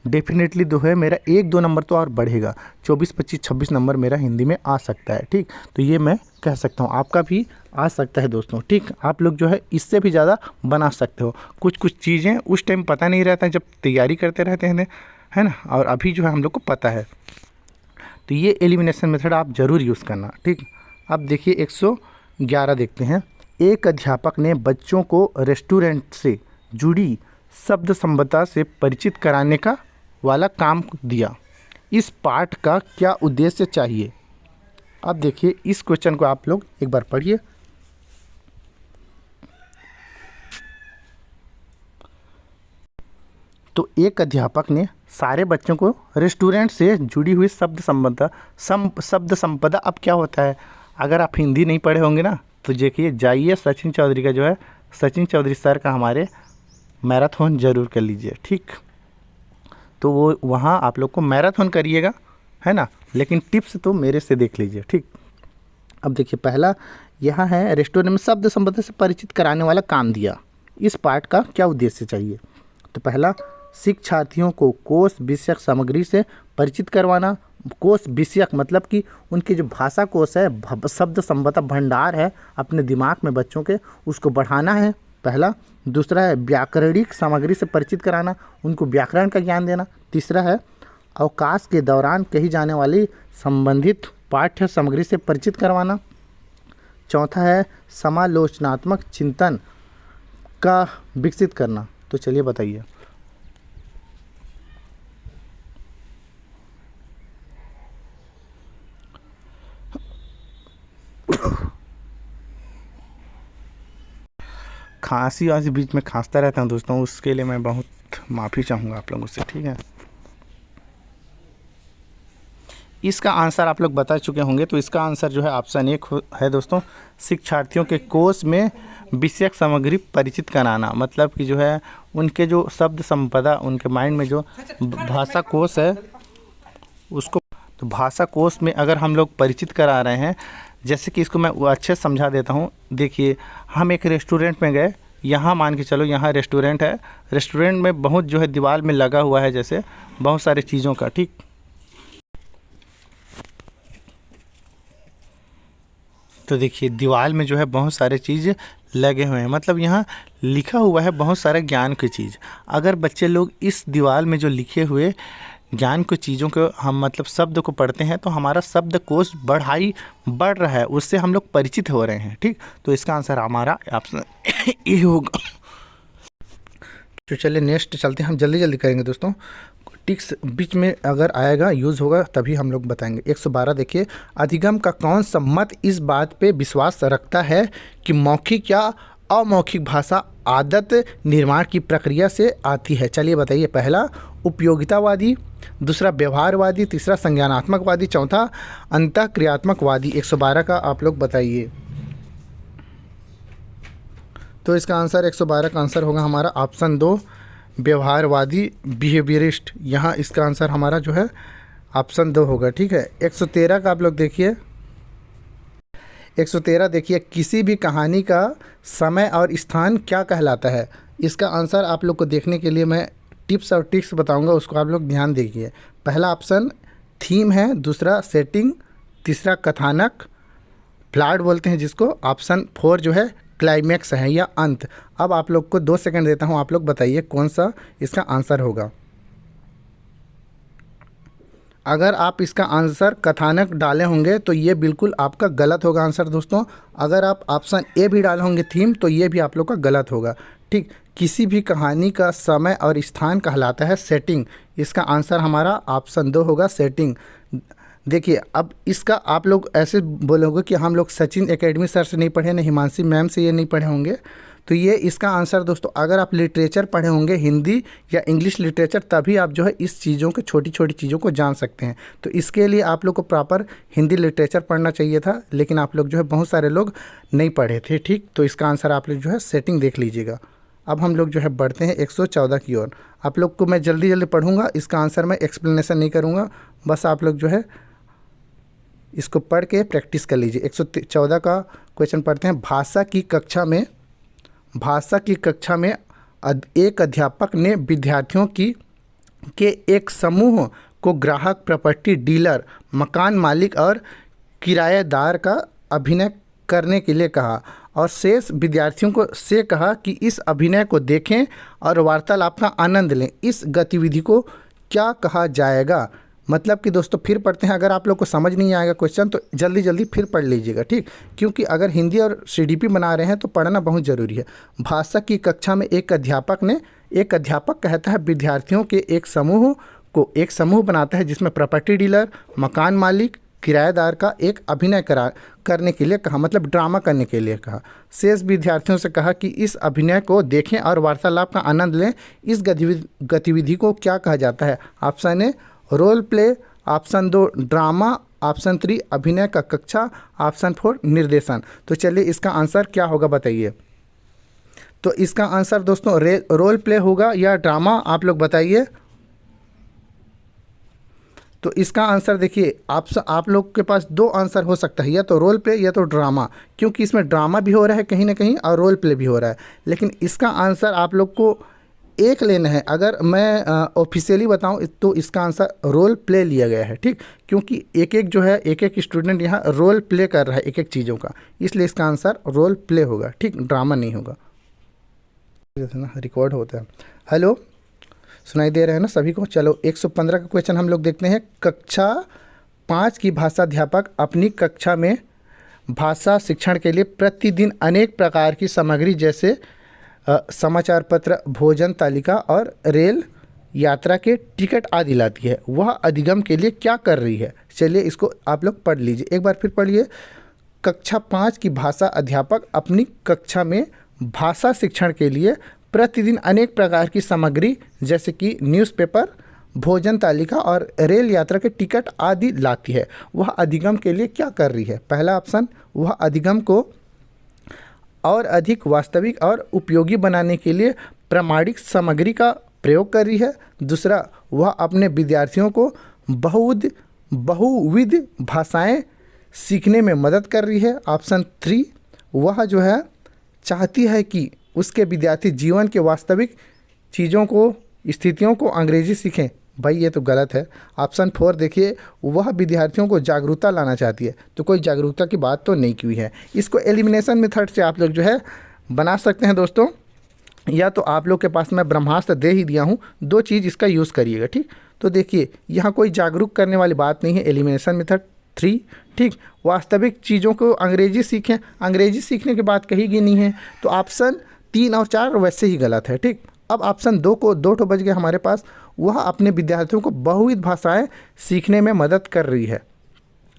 S1: डेफिनेटली जो है मेरा 1-2 नंबर तो और बढ़ेगा, 24, 25, 26 नंबर मेरा हिंदी में आ सकता है। ठीक, तो ये मैं कह सकता हूँ, आपका भी आ सकता है दोस्तों। ठीक, आप लोग जो है इससे भी ज़्यादा बना सकते हो। कुछ चीज़ें उस टाइम पता नहीं रहता, जब तैयारी करते रहते हैं, है ना, और अभी जो है हम लोग को पता है। तो ये एलिमिनेशन मेथड आप ज़रूर यूज़ करना। ठीक, अब देखिए 111 देखते हैं। एक अध्यापक ने बच्चों को रेस्टोरेंट से जुड़ी शब्द संपदा से परिचित कराने का वाला काम दिया। इस पाठ का क्या उद्देश्य चाहिए? अब देखिए इस क्वेश्चन को आप लोग एक बार पढ़िए। तो एक अध्यापक ने सारे बच्चों को रेस्टोरेंट से जुड़ी हुई शब्द संपदा, अब क्या होता है, अगर आप हिंदी नहीं पढ़े होंगे ना, तो देखिए जाइए सचिन चौधरी का जो है, सचिन चौधरी सर का हमारे मैराथन ज़रूर कर लीजिए। ठीक, तो वो वहाँ आप लोग को मैराथन करिएगा, है ना, लेकिन टिप्स तो मेरे से देख लीजिए। ठीक, अब देखिए पहला यहाँ है रेस्टोरेंट में शब्द संपदा से परिचित कराने वाला काम दिया। इस पाठ का क्या उद्देश्य चाहिए? तो पहला, शिक्षार्थियों को कोश विषयक सामग्री से परिचित करवाना। कोश विषयक मतलब कि उनकी जो भाषा कोश है, शब्द संपदा भंडार है अपने दिमाग में बच्चों के, उसको बढ़ाना है पहला। दूसरा है व्याकरणिक सामग्री से परिचित कराना, उनको व्याकरण का ज्ञान देना। तीसरा है अवकाश के दौरान कही जाने वाली संबंधित पाठ्य सामग्री से परिचित करवाना। चौथा है समालोचनात्मक चिंतन का विकसित करना। तो चलिए बताइए। खांसी वासी बीच में खांसता रहता हूँ दोस्तों, उसके लिए मैं बहुत माफ़ी चाहूँगा आप लोगों से। ठीक है, इसका आंसर आप लोग बता चुके होंगे, तो इसका आंसर जो है ऑप्शन 1 है दोस्तों, शिक्षार्थियों के कोष में विषयक सामग्री परिचित कराना। मतलब कि जो है उनके जो शब्द संपदा, उनके माइंड में जो भाषा कोश है उसको, तो भाषा कोश में अगर हम लोग परिचित करा रहे हैं, जैसे कि इसको मैं अच्छे से समझा देता हूँ। देखिए, हम एक रेस्टोरेंट में गए, यहाँ मान के चलो यहाँ रेस्टोरेंट है, रेस्टोरेंट में बहुत जो है दीवार में लगा हुआ है जैसे बहुत सारे चीज़ों का, ठीक। तो देखिए दीवार में जो है बहुत सारे चीज़ लगे हुए हैं, मतलब यहाँ लिखा हुआ है बहुत सारे ज्ञान की चीज़। अगर बच्चे लोग इस दीवार में जो लिखे हुए ज्ञान की चीज़ों को हम मतलब शब्द को पढ़ते हैं, तो हमारा शब्दकोश बढ़ रहा है, उससे हम लोग परिचित हो रहे हैं, ठीक। तो इसका आंसर हमारा ऑप्शन ए होगा। तो चलिए नेक्स्ट चलते हैं, हम जल्दी जल्दी करेंगे दोस्तों। टिक्स बीच में अगर आएगा यूज़ होगा तभी हम लोग बताएंगे। 112 देखिए, अधिगम का कौन सा मत इस बात पे विश्वास रखता है कि मौखिक या अमौखिक भाषा आदत निर्माण की प्रक्रिया से आती है? चलिए बताइए। पहला उपयोगितावादी, दूसरा व्यवहारवादी, तीसरा संज्ञानात्मकवादी, चौथा अंतःक्रियात्मकवादी। 112 का आप लोग बताइए। तो इसका आंसर 112 का आंसर होगा हमारा ऑप्शन 2 व्यवहारवादी, बिहेवियरिस्ट। यहाँ इसका आंसर हमारा जो है ऑप्शन 2 होगा, ठीक है। 113 का आप लोग देखिए। 113 देखिए, किसी भी कहानी का समय और स्थान क्या कहलाता है? इसका आंसर आप लोग को देखने के लिए मैं टिप्स और ट्रिक्स बताऊंगा, उसको आप लोग ध्यान देखिए। पहला ऑप्शन थीम है, दूसरा सेटिंग, तीसरा कथानक, प्लॉट बोलते हैं जिसको, ऑप्शन 4 जो है क्लाइमैक्स है या अंत। अब आप लोग को 2 सेकंड देता हूँ, आप लोग बताइए कौन सा इसका आंसर होगा। अगर आप इसका आंसर कथानक डाले होंगे तो ये बिल्कुल आपका गलत होगा आंसर दोस्तों। अगर आप ऑप्शन ए भी डाले होंगे थीम, तो ये भी आप लोग का गलत होगा, ठीक। किसी भी कहानी का समय और स्थान कहलाता है सेटिंग। इसका आंसर हमारा ऑप्शन 2 होगा, सेटिंग। देखिए, अब इसका आप लोग ऐसे बोलोगे कि हम लोग सचिन एकेडमी सर से नहीं पढ़े, न हिमांशी मैम से ये नहीं पढ़े होंगे, तो ये इसका आंसर दोस्तों, अगर आप लिटरेचर पढ़े होंगे हिंदी या इंग्लिश लिटरेचर, तभी आप जो है इस चीज़ों को, छोटी छोटी चीज़ों को जान सकते हैं। तो इसके लिए आप लोग को प्रॉपर हिंदी लिटरेचर पढ़ना चाहिए था, लेकिन आप लोग जो है बहुत सारे लोग नहीं पढ़े थे, ठीक। तो इसका आंसर आप लोग जो है सेटिंग देख लीजिएगा। अब हम लोग जो है बढ़ते हैं 114 की ओर। आप लोग को मैं जल्दी जल्दी पढ़ूँगा, इसका आंसर मैं एक्सप्लेनेशन नहीं करूँगा, बस आप लोग जो है इसको पढ़ के प्रैक्टिस कर लीजिए। 114 का क्वेश्चन पढ़ते हैं। भाषा की कक्षा में एक अध्यापक ने विद्यार्थियों के एक समूह को ग्राहक, प्रॉपर्टी डीलर, मकान मालिक और किराएदार का अभिनय करने के लिए कहा और शेष विद्यार्थियों से कहा कि इस अभिनय को देखें और वार्तालाप का आनंद लें। इस गतिविधि को क्या कहा जाएगा? मतलब कि दोस्तों फिर पढ़ते हैं, अगर आप लोग को समझ नहीं आएगा क्वेश्चन तो जल्दी जल्दी फिर पढ़ लीजिएगा, ठीक। क्योंकि अगर हिंदी और सीडीपी बना रहे हैं तो पढ़ना बहुत ज़रूरी है। भाषा की कक्षा में एक अध्यापक कहता है विद्यार्थियों के एक समूह बनाता है जिसमें प्रॉपर्टी डीलर, मकान मालिक, किराएदार का एक अभिनय करने के लिए कहा, मतलब ड्रामा करने के लिए कहा। शेष विद्यार्थियों से कहा कि इस अभिनय को देखें और वार्तालाप का आनंद लें। इस गतिविधि को क्या कहा जाता है? Option A role play, option 2 drama, option 3 अभिनय का कक्षा, ऑप्शन 4 निर्देशन। तो चलिए इसका आंसर क्या होगा बताइए। तो इसका आंसर दोस्तों रोल प्ले होगा या ड्रामा, आप लोग बताइए। तो इसका आंसर देखिए, आप लोग के पास 2 आंसर हो सकता है, या तो रोल प्ले या तो ड्रामा, क्योंकि इसमें ड्रामा भी हो रहा है कहीं ना कहीं और रोल प्ले भी हो रहा है। लेकिन इसका आंसर आप लोग को एक लेना है। अगर मैं ऑफिशियली बताऊं तो इसका आंसर रोल प्ले लिया गया है, ठीक। क्योंकि एक स्टूडेंट यहाँ रोल प्ले कर रहा है एक चीज़ों का, इसलिए इसका आंसर रोल प्ले होगा, ठीक, ड्रामा नहीं होगा। रिकॉर्ड होता है। हेलो, सुनाई दे रहा है ना सभी को? चलो 115 का क्वेश्चन हम लोग देखते हैं। कक्षा 5 की भाषाध्यापक अपनी कक्षा में भाषा शिक्षण के लिए प्रतिदिन अनेक प्रकार की सामग्री जैसे समाचार पत्र, भोजन तालिका और रेल यात्रा के टिकट आदि लाती है। वह अधिगम के लिए क्या कर रही है? चलिए इसको आप लोग पढ़ लीजिए, एक बार फिर पढ़िए। कक्षा 5 की भाषा अध्यापक अपनी कक्षा में भाषा शिक्षण के लिए प्रतिदिन अनेक प्रकार की सामग्री जैसे कि न्यूज़पेपर, भोजन तालिका और रेल यात्रा के टिकट आदि लाती है। वह अधिगम के लिए क्या कर रही है? पहला ऑप्शन, वह अधिगम को और अधिक वास्तविक और उपयोगी बनाने के लिए प्रामाणिक सामग्री का प्रयोग कर रही है। दूसरा, वह अपने विद्यार्थियों को बहुविध भाषाएं सीखने में मदद कर रही है। ऑप्शन 3, वह जो है चाहती है कि उसके विद्यार्थी जीवन के वास्तविक चीज़ों को, स्थितियों को अंग्रेजी सीखें। भाई ये तो गलत है। ऑप्शन 4 देखिए, वह विद्यार्थियों को जागरूकता लाना चाहती है। तो कोई जागरूकता की बात तो नहीं की हुई है। इसको एलिमिनेशन मेथड से आप लोग जो है बना सकते हैं दोस्तों, या तो आप लोग के पास मैं ब्रह्मास्त्र दे ही दिया हूँ, 2 चीज़ इसका यूज़ करिएगा। ठीक, तो देखिए यहाँ कोई जागरूक करने वाली बात नहीं है। एलिमिनेशन मेथड 3, ठीक। वास्तविक चीज़ों को अंग्रेजी सीखें, अंग्रेजी सीखने की बात कही गई नहीं है। तो ऑप्शन 3 और 4 वैसे ही गलत है। ठीक, अब ऑप्शन 2 को 2 बच गया हमारे पास। वह अपने विद्यार्थियों को बहुविध भाषाएं सीखने में मदद कर रही है।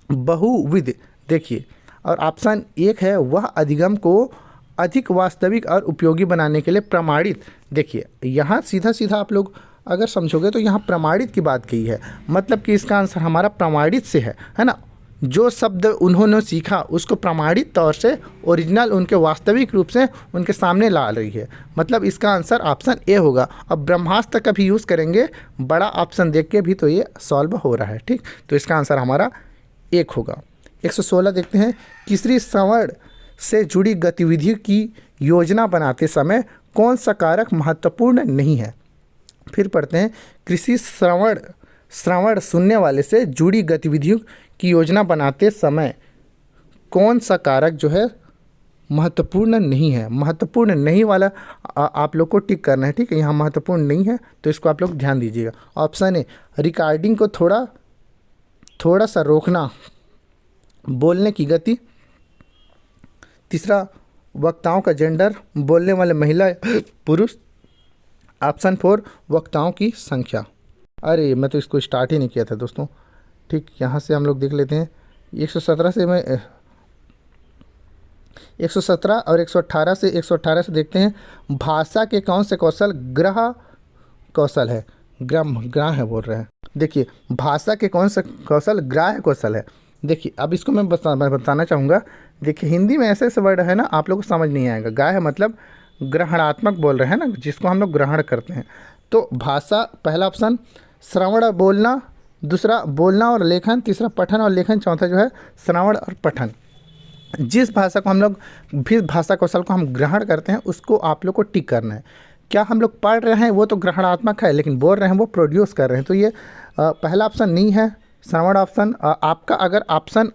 S1: बहुविध देखिए, और ऑप्शन 1 है, वह अधिगम को अधिक वास्तविक और उपयोगी बनाने के लिए प्रमाणित। देखिए यहाँ सीधा सीधा आप लोग अगर समझोगे तो यहाँ प्रमाणित की बात की है, मतलब कि इसका आंसर हमारा प्रमाणित से है ना। जो शब्द उन्होंने सीखा उसको प्रमाणित तौर से ओरिजिनल उनके वास्तविक रूप से उनके सामने ला रही है, मतलब इसका आंसर ऑप्शन ए होगा। अब ब्रह्मास्त्र का भी यूज़ करेंगे, बड़ा ऑप्शन देख के भी तो ये सॉल्व हो रहा है। ठीक, तो इसका आंसर हमारा 1 होगा। 116 देखते हैं, कृषि श्रवण से जुड़ी गतिविधि की योजना बनाते समय कौन सा कारक महत्वपूर्ण नहीं है? फिर पढ़ते हैं, कृषि श्रवण सुनने वाले से जुड़ी गतिविधियों की योजना बनाते समय कौन सा कारक जो है महत्वपूर्ण नहीं है? महत्वपूर्ण नहीं वाला आप लोग को टिक करना है। ठीक है, यहाँ महत्वपूर्ण नहीं है तो इसको आप लोग ध्यान दीजिएगा। ऑप्शन ए, रिकॉर्डिंग को थोड़ा सा रोकना, बोलने की गति। तीसरा, वक्ताओं का जेंडर, बोलने वाले महिला पुरुष। ऑप्शन 4, वक्ताओं की संख्या। अरे मैं तो इसको स्टार्ट ही नहीं किया था दोस्तों। ठीक, यहाँ से हम लोग देख लेते हैं। 117 से मैं 117 और 118 से देखते हैं, भाषा के कौन से कौशल ग्रह कौशल है? ग्रह है बोल रहे हैं। देखिए भाषा के कौन से कौशल ग्राह्य कौशल है? देखिए अब इसको मैं बताना चाहूँगा। देखिए हिंदी में ऐसे वर्ड है ना, आप लोगों को समझ नहीं आएगा। ग्राह्य मतलब ग्रहणात्मक बोल रहे हैं ना, जिसको हम लोग ग्रहण करते हैं। तो भाषा, पहला ऑप्शन श्रवण और बोलना, दूसरा बोलना और लेखन, तीसरा पठन और लेखन, चौथा जो है श्रवण और पठन। जिस भाषा को हम लोग, भी भाषा कौशल को हम ग्रहण करते हैं उसको आप लोग को टिक करना है। क्या हम लोग पढ़ रहे हैं वो तो ग्रहणात्मक है, लेकिन बोल रहे हैं वो प्रोड्यूस कर रहे हैं। तो ये पहला ऑप्शन नहीं है, श्रवण ऑप्शन आपका। अगर ऑप्शन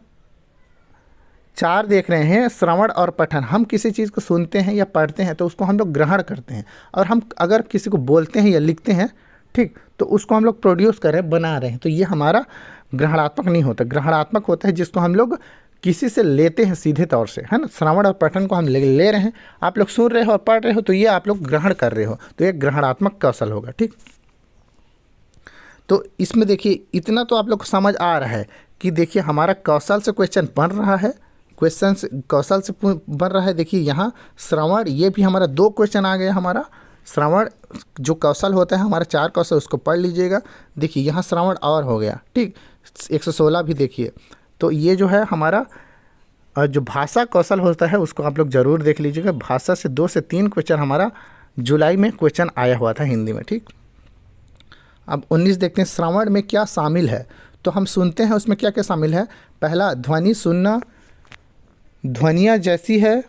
S1: 4 देख रहे हैं, श्रवण और पठन, हम किसी चीज़ को सुनते हैं या पढ़ते हैं तो उसको हम लोग ग्रहण करते हैं, और हम अगर किसी को बोलते हैं या लिखते हैं, ठीक, तो उसको हम लोग प्रोड्यूस कर रहे हैं, बना रहे हैं। तो ये हमारा ग्रहणात्मक नहीं होता। ग्रहणात्मक होता है जिसको हम लोग किसी से लेते हैं सीधे तौर से, है ना। श्रवण और पठन को हम ले रहे हैं, आप लोग सुन रहे हो और पढ़ रहे हो, तो ये आप लोग ग्रहण कर रहे हो, तो ये ग्रहणात्मक कौशल होगा। ठीक, तो इसमें देखिए इतना तो आप लोग को समझ आ रहा है कि देखिए हमारा कौशल से क्वेश्चन बन रहा है, क्वेश्चन कौशल से बन रहा है। देखिए यहाँ श्रवण, ये भी हमारा 2 क्वेश्चन आ गया। हमारा श्रवण जो कौशल होता है हमारा 4 कौशल, उसको पढ़ लीजिएगा। देखिए यहाँ श्रवण और हो गया। ठीक, 116 भी देखिए। तो ये जो है हमारा जो भाषा कौशल होता है उसको आप लोग ज़रूर देख लीजिएगा। भाषा से 2 से 3 क्वेश्चन हमारा जुलाई में क्वेश्चन आया हुआ था हिंदी में। ठीक, अब 19 देखते हैं, श्रवण में क्या शामिल है? तो हम सुनते हैं, उसमें क्या क्या शामिल है? पहला, ध्वनि सुनना, ध्वनियाँ जैसी है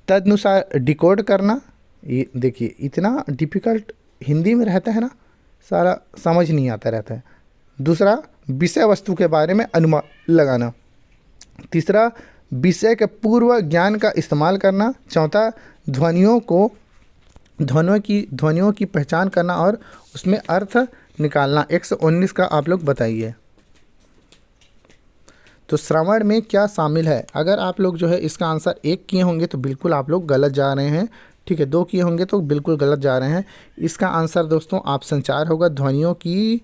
S1: तदनुसार डिकोड करना। ये देखिए इतना डिफ़िकल्ट हिंदी में रहता है ना, सारा समझ नहीं आता रहता है। दूसरा, विषय वस्तु के बारे में अनुमान लगाना। तीसरा, विषय के पूर्व ज्ञान का इस्तेमाल करना। चौथा, ध्वनियों की पहचान करना और उसमें अर्थ निकालना। 119 का आप लोग बताइए। तो श्रवण में क्या शामिल है? अगर आप लोग जो है इसका आंसर 1 किए होंगे तो बिल्कुल आप लोग गलत जा रहे हैं। ठीक है, 2 किए होंगे तो बिल्कुल गलत जा रहे हैं। इसका आंसर दोस्तों ऑप्शन 4 होगा, ध्वनियों की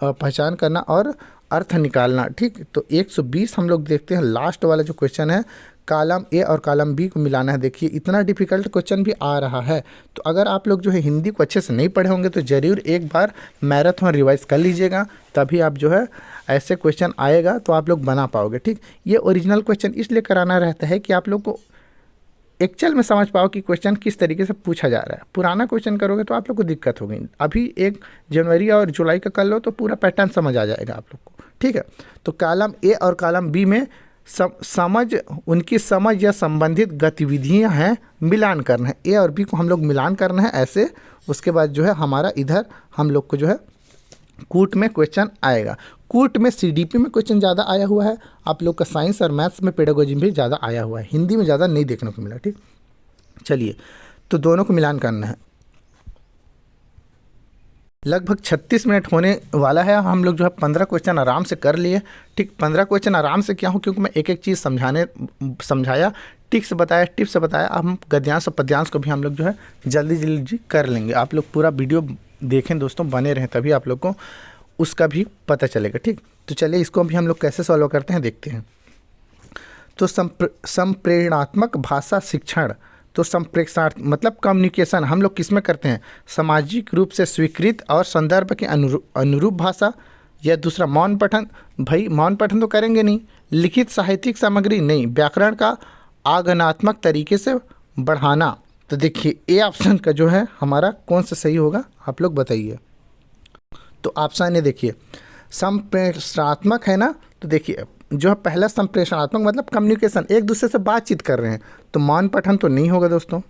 S1: पहचान करना और अर्थ निकालना। ठीक, तो 120 हम लोग देखते हैं लास्ट वाला जो क्वेश्चन है, कॉलम ए और कॉलम बी को मिलाना है। देखिए इतना डिफिकल्ट क्वेश्चन भी आ रहा है, तो अगर आप लोग जो है हिंदी को अच्छे से नहीं पढ़े होंगे तो ज़रूर एक बार मैराथन रिवाइज कर लीजिएगा, तभी आप जो है ऐसे क्वेश्चन आएगा तो आप लोग बना पाओगे। ठीक, ये ओरिजिनल क्वेश्चन इसलिए कराना रहता है कि आप लोग को एक्चुअल में समझ पाओ कि क्वेश्चन किस तरीके से पूछा जा रहा है। पुराना क्वेश्चन करोगे तो आप लोग को दिक्कत होगी। अभी 1 जनवरी और जुलाई का कर लो तो पूरा पैटर्न समझ आ जाएगा आप लोग को। ठीक है, तो कॉलम ए और कॉलम बी में उनकी समझ या संबंधित गतिविधियां हैं, मिलान करना है। ए और बी को हम लोग मिलान करना है ऐसे। उसके बाद जो है हमारा इधर हम लोग को जो है कूट में क्वेश्चन आएगा। कूट में सीडीपी में क्वेश्चन ज़्यादा आया हुआ है, आप लोग का साइंस और मैथ्स में पेडागोजी में भी ज़्यादा आया हुआ है, हिंदी में ज़्यादा नहीं देखने को मिला। ठीक, चलिए तो दोनों को मिलान करना है। लगभग 36 मिनट होने वाला है, हम लोग जो है 15 क्वेश्चन आराम से कर लिए। ठीक, 15 क्वेश्चन आराम से क्या हो, क्योंकि मैं एक एक चीज़ समझाया, टिप्स बताया। अब हम गद्यांश और पद्यांश को भी हम लोग जो है जल्दी जल्दी कर लेंगे। आप लोग पूरा वीडियो देखें दोस्तों, बने रहें, तभी आप लोग को उसका भी पता चलेगा। ठीक, तो चलिए इसको भी हम लोग कैसे सॉल्व करते हैं देखते हैं। तो संप्रेरणात्मक भाषा शिक्षण, तो संप्रेषणात्मक मतलब कम्युनिकेशन हम लोग किस में करते हैं, सामाजिक रूप से स्वीकृत और संदर्भ के अनुरूप भाषा, या दूसरा मौन पठन। भाई मौन पठन तो करेंगे नहीं, लिखित साहित्यिक सामग्री नहीं, व्याकरण का आगमनात्मक तरीके से बढ़ाना। तो देखिए ए ऑप्शन का जो है हमारा कौन सा सही होगा, आप लोग बताइए। तो ऑप्शन ए देखिए संप्रेषणात्मक है ना, तो देखिए जो है पहला संप्रेषणात्मक मतलब कम्युनिकेशन, एक दूसरे से बातचीत कर रहे हैं, तो मौन पठन तो नहीं होगा दोस्तों,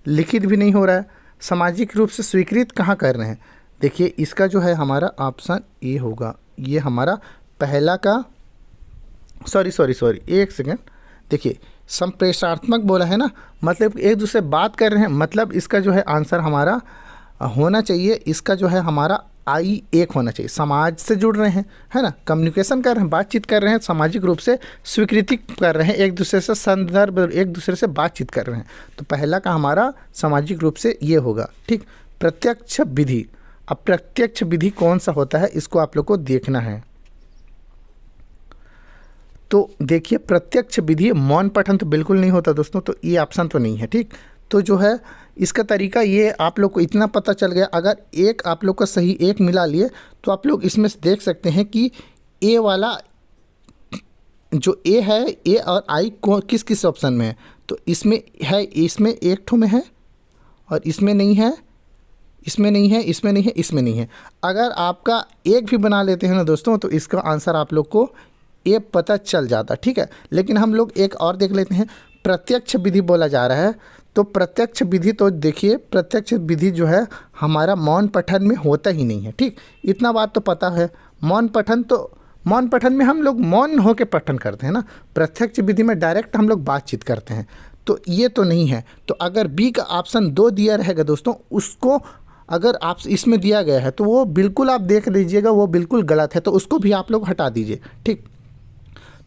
S1: लिखित भी नहीं हो रहा है। सामाजिक रूप से स्वीकृत कहाँ कर रहे हैं, देखिए इसका जो है हमारा ऑप्शन ए होगा। ये हमारा पहला का सॉरी एक सेकेंड, देखिए संप्रेषणात्मक बोला है ना, मतलब एक दूसरे बात कर रहे हैं, मतलब इसका जो है आंसर हमारा होना चाहिए, इसका जो है हमारा आई एक होना चाहिए। समाज से जुड़ रहे हैं, है ना, कम्युनिकेशन कर रहे हैं, बातचीत कर रहे हैं, सामाजिक रूप से स्वीकृति कर रहे हैं, एक दूसरे से संदर्भ, एक दूसरे से बातचीत कर रहे हैं, तो पहला का हमारा सामाजिक रूप से ये होगा। ठीक, प्रत्यक्ष विधि, अब प्रत्यक्ष विधि कौन सा होता है इसको आप लोग को देखना है। तो देखिए प्रत्यक्ष विधि मौन पठन तो बिल्कुल नहीं होता दोस्तों, तो ये ऑप्शन तो नहीं है। ठीक, तो जो है इसका तरीका ये आप लोग को इतना पता चल गया, अगर एक आप लोग का सही एक मिला लिए तो आप लोग इसमें से देख सकते हैं कि ए वाला जो ए है, ए और आई को किस किस ऑप्शन में है, तो इसमें है, इसमें एक ठो में है और इसमें नहीं है, इसमें नहीं है, इसमें नहीं है, इसमें नहीं है। अगर आपका एक भी बना लेते हैं ना दोस्तों, तो इसका आंसर आप लोग को ये पता चल जाता। ठीक है, लेकिन हम लोग एक और देख लेते हैं, प्रत्यक्ष विधि बोला जा रहा है, तो प्रत्यक्ष विधि तो देखिए प्रत्यक्ष विधि जो है हमारा मौन पठन में होता ही नहीं है। ठीक, इतना बात तो पता है। मौन पठन में हम लोग मौन होकर पठन करते हैं ना, प्रत्यक्ष विधि में डायरेक्ट हम लोग बातचीत करते हैं, तो ये तो नहीं है। तो अगर बी का ऑप्शन 2 दिया रहेगा दोस्तों, उसको अगर आप इसमें दिया गया है तो वो बिल्कुल आप देख लीजिएगा, वो बिल्कुल गलत है, तो उसको भी आप लोग हटा दीजिए। ठीक,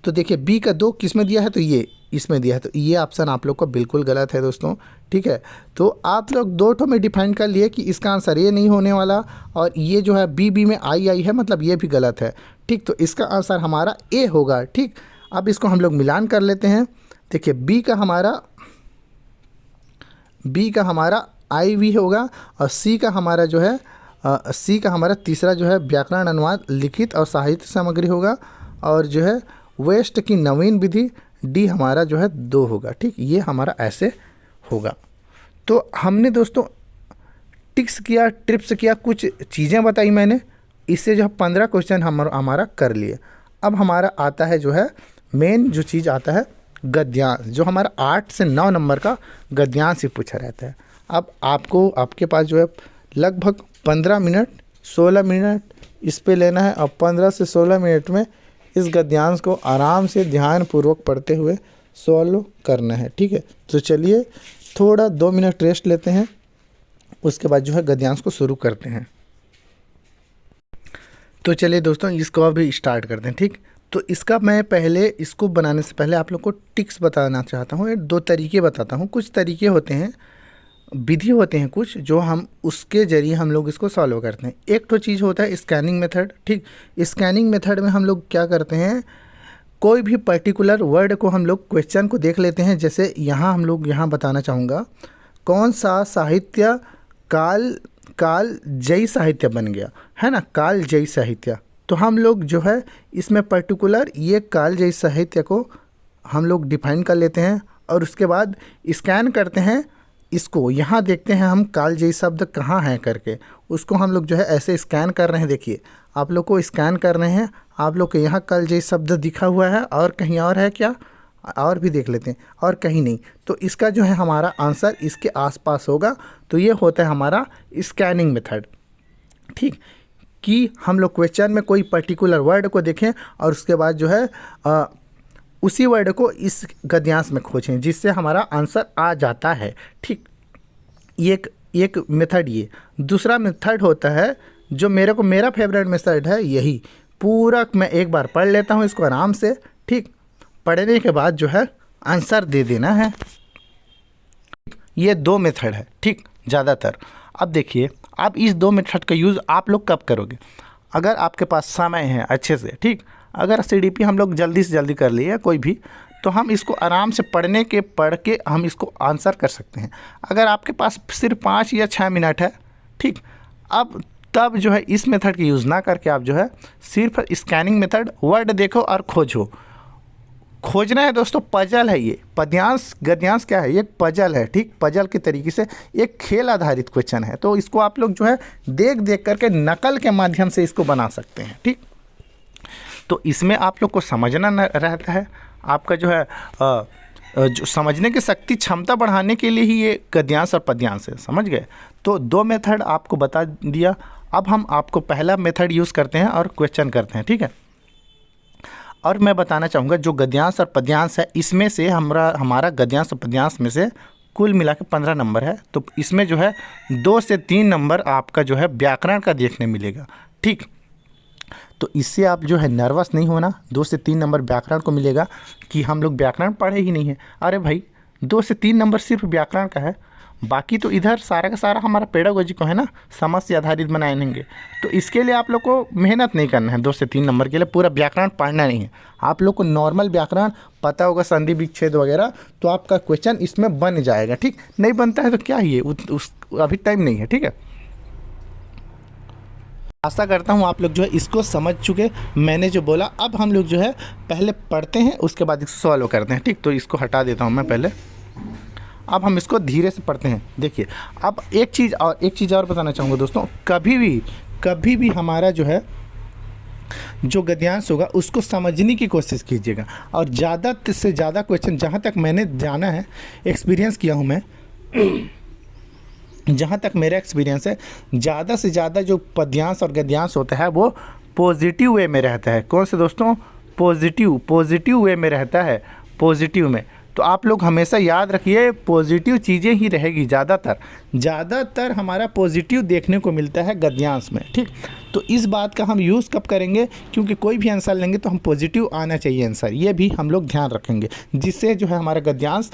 S1: तो देखिए बी का 2 किस में दिया है, तो ये इसमें दिया है, तो ये ऑप्शन आप लोग को बिल्कुल गलत है दोस्तों। ठीक है, तो आप लोग 2 ठो में डिफाइन कर लिए कि इसका आंसर ये नहीं होने वाला, और ये जो है बी में आई है, मतलब ये भी गलत है। ठीक, तो इसका आंसर हमारा ए होगा। ठीक, अब इसको हम लोग मिलान कर लेते हैं। देखिए बी का हमारा आई भी होगा, और सी का हमारा जो है सी का हमारा तीसरा जो है व्याकरण अनुवाद, लिखित और साहित्य सामग्री होगा, और जो है वेस्ट की नवीन विधि, डी हमारा जो है 2 होगा। ठीक, ये हमारा ऐसे होगा। तो हमने दोस्तों ट्रिप्स किया, कुछ चीज़ें बताई मैंने, इससे जो है 15 क्वेश्चन हमारा कर लिए। अब हमारा आता है जो है मेन जो चीज़ आता है गद्यांश, जो हमारा 8 से 9 नंबर का गद्यांश ही पूछा रहता है। अब आपके पास जो है लगभग 15 मिनट 16 मिनट इस पे लेना है, और 15 से 16 मिनट में इस गद्यांश को आराम से ध्यानपूर्वक पढ़ते हुए सॉल्व करना है। ठीक है, तो चलिए थोड़ा 2 मिनट रेस्ट लेते हैं, उसके बाद जो है गद्यांश को शुरू करते हैं। तो चलिए दोस्तों इसको अभी स्टार्ट करते हैं। ठीक, तो इसका मैं पहले इसको बनाने से पहले आप लोग को टिक्स बताना चाहता हूँ, 2 तरीके बताता हूँ। कुछ तरीके होते हैं विधि होते हैं कुछ जो हम उसके जरिए हम लोग इसको सॉल्व करते हैं। एक तो चीज़ होता है स्कैनिंग मेथड। ठीक, स्कैनिंग मेथड में हम लोग क्या करते हैं, कोई भी पर्टिकुलर वर्ड को हम लोग क्वेश्चन को देख लेते हैं। जैसे यहाँ हम लोग यहाँ बताना चाहूँगा, कौन सा साहित्य कालजयी साहित्य बन गया, है ना, कालजयी साहित्य। तो हम लोग जो है इसमें पर्टिकुलर ये कालजयी साहित्य को हम लोग डिफाइन कर लेते हैं और उसके बाद स्कैन करते हैं इसको। यहाँ देखते हैं हम कालजयी शब्द कहाँ हैं करके, उसको हम लोग जो है ऐसे स्कैन कर रहे हैं। देखिए आप लोग को स्कैन कर रहे हैं, आप लोग के यहाँ कालजयी शब्द दिखा हुआ है और कहीं और है क्या, और भी देख लेते हैं, और कहीं नहीं। तो इसका जो है हमारा आंसर इसके आसपास होगा। तो ये होता है हमारा स्कैनिंग मेथड। ठीक, कि हम लोग क्वेश्चन में कोई पर्टिकुलर वर्ड को देखें और उसके बाद जो है उसी वर्ड को इस गद्यांश में खोजें जिससे हमारा आंसर आ जाता है। ठीक, एक मेथड ये। दूसरा मेथड होता है जो मेरा फेवरेट मेथड है, यही पूरा मैं एक बार पढ़ लेता हूँ इसको आराम से। ठीक, पढ़ने के बाद जो है आंसर दे देना है। ये 2 मेथड है, ठीक, ज़्यादातर। अब देखिए, अब इस 2 मेथड का यूज़ आप लोग कब करोगे, अगर आपके पास समय है अच्छे से। ठीक, अगर CDP हम लोग जल्दी से जल्दी कर लिए कोई भी, तो हम इसको आराम से पढ़ के हम इसको आंसर कर सकते हैं। अगर आपके पास सिर्फ 5 या 6 मिनट है, ठीक, अब तब जो है इस मेथड की यूज़ ना करके आप जो है सिर्फ स्कैनिंग मेथड, वर्ड देखो और खोजो। खोजना है दोस्तों, पजल है ये। पद्यांश गद्यांश क्या है, ये एक पजल है। ठीक, पजल के तरीके से एक खेल आधारित क्वेश्चन है। तो इसको आप लोग जो है देख करके नकल के माध्यम से इसको बना सकते हैं। ठीक, तो इसमें आप लोग को समझना रहता है, आपका जो है जो समझने की शक्ति क्षमता बढ़ाने के लिए ही ये गद्यांश और पद्यांश है, समझ गए। तो 2 मेथड आपको बता दिया। अब हम आपको पहला मेथड यूज़ करते हैं और क्वेश्चन करते हैं। ठीक है, और मैं बताना चाहूँगा जो गद्यांश और पद्यांश है, इसमें से हमारा गद्यांश और पद्यांश में से कुल मिला के 15 नंबर है। तो इसमें जो है 2 से 3 नंबर आपका जो है व्याकरण का देखने मिलेगा। ठीक, तो इससे आप जो है नर्वस नहीं होना। 2 से 3 नंबर व्याकरण को मिलेगा कि हम लोग व्याकरण पढ़े ही नहीं है। अरे भाई, 2 से 3 नंबर सिर्फ व्याकरण का है, बाकी तो इधर सारा का सारा हमारा पेडागोजी को है ना, समझ से आधारित बनाएंगे। तो इसके लिए आप लोग को मेहनत नहीं करना है। 2 से 3 नंबर के लिए पूरा व्याकरण पढ़ना नहीं है। आप लोग को नॉर्मल व्याकरण पता होगा, संधि विच्छेद वगैरह, तो आपका क्वेश्चन इसमें बन जाएगा। ठीक, नहीं बनता है तो क्या ही है, अभी टाइम नहीं है। ठीक है, आशा करता हूँ आप लोग जो है इसको समझ चुके। मैंने जो बोला, अब हम लोग जो है पहले पढ़ते हैं, उसके बाद इसको सॉल्व करते हैं। ठीक, तो इसको हटा देता हूँ मैं पहले। अब हम इसको धीरे से पढ़ते हैं। देखिए, अब एक चीज़ और बताना चाहूँगा दोस्तों, कभी भी हमारा जो है जो गद्यांश होगा उसको समझने की कोशिश कीजिएगा। और ज़्यादा से ज़्यादा क्वेश्चन, जहाँ तक मैंने जाना है, एक्सपीरियंस किया हूँ मैं, जहाँ तक मेरा एक्सपीरियंस है, ज़्यादा से ज़्यादा जो पद्यांश और गद्यांश होता है वो पॉजिटिव वे में रहता है। कौन से दोस्तों, पॉजिटिव वे में रहता है, पॉजिटिव में। तो आप लोग हमेशा याद रखिए, पॉजिटिव चीज़ें ही रहेगी। ज़्यादातर हमारा पॉजिटिव देखने को मिलता है गद्यांश में। ठीक, तो इस बात का हम यूज़ कब करेंगे, क्योंकि कोई भी आंसर लेंगे तो हम पॉजिटिव आना चाहिए आंसर, ये भी हम लोग ध्यान रखेंगे, जिससे जो है हमारा गद्यांश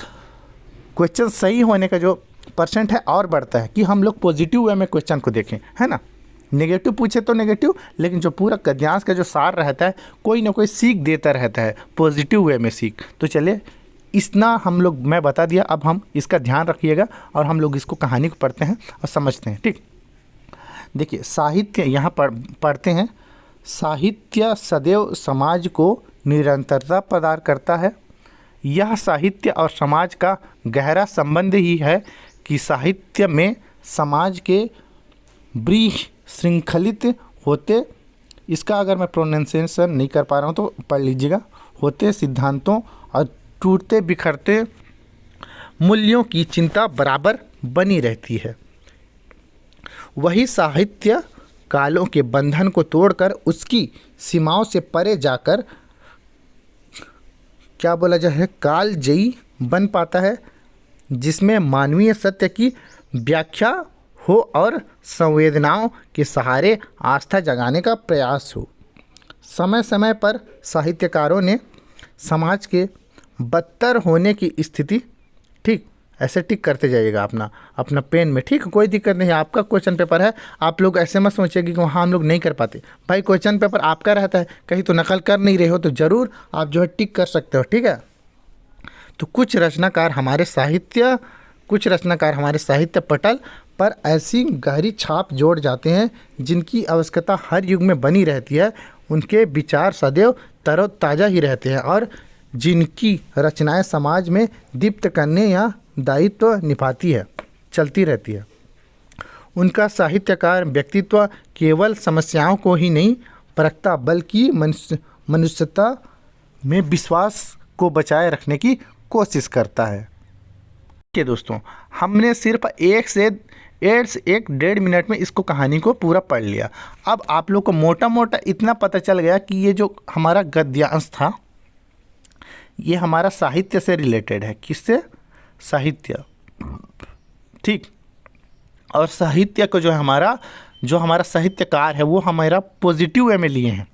S1: क्वेश्चन सही होने का जो % है और बढ़ता है, कि हम लोग पॉजिटिव वे में क्वेश्चन को देखें, है ना। नेगेटिव पूछे तो नेगेटिव, लेकिन जो पूरा गद्यांश का जो सार रहता है, कोई ना कोई सीख देता रहता है, पॉजिटिव वे में सीख। तो चलिए, इतना मैं बता दिया। अब हम इसका ध्यान रखिएगा और हम लोग इसको कहानी को पढ़ते हैं और समझते हैं। ठीक, देखिए, साहित्य यहाँ पढ़ते हैं। साहित्य सदैव समाज को निरंतरता प्रदान करता है। यह साहित्य और समाज का गहरा संबंध ही है कि साहित्य में समाज के श्रृंखलित होते, इसका अगर मैं प्रोनाउंसिएशन नहीं कर पा रहा हूँ तो पढ़ लीजिएगा, होते सिद्धांतों और टूटते बिखरते मूल्यों की चिंता बराबर बनी रहती है। वही साहित्य कालों के बंधन को तोड़कर उसकी सीमाओं से परे जाकर क्या बोला जाए, कालजयी बन पाता है, जिसमें मानवीय सत्य की व्याख्या हो और संवेदनाओं के सहारे आस्था जगाने का प्रयास हो। समय समय पर साहित्यकारों ने समाज के बदतर होने की स्थिति, ठीक, ऐसे टिक करते जाइएगा अपना अपना पेन में, ठीक है। कोई दिक्कत नहीं है, आपका क्वेश्चन पेपर है, आप लोग ऐसे मत सोचिए कि हाँ हम लोग नहीं कर पाते। भाई क्वेश्चन पेपर आपका रहता है, कहीं तो नकल कर नहीं रहे हो तो ज़रूर आप जो है टिक कर सकते हो, ठीक है। तो कुछ रचनाकार हमारे साहित्य पटल पर ऐसी गहरी छाप जोड़ जाते हैं जिनकी आवश्यकता हर युग में बनी रहती है। उनके विचार सदैव तरोताज़ा ही रहते हैं और जिनकी रचनाएं समाज में दीप्त करने या दायित्व निभाती है, चलती रहती है। उनका साहित्यकार व्यक्तित्व केवल समस्याओं को ही नहीं परखता बल्कि मनुष्यता में विश्वास को बचाए रखने की कोशिश करता है। के दोस्तों, हमने सिर्फ 1.5 मिनट में इसको कहानी को पूरा पढ़ लिया। अब आप लोग को मोटा मोटा इतना पता चल गया कि ये जो हमारा गद्यांश था ये हमारा साहित्य से रिलेटेड है। किससे? साहित्य, ठीक। और साहित्य को जो हमारा साहित्यकार है वो हमारा पॉजिटिव वे में लिए हैं,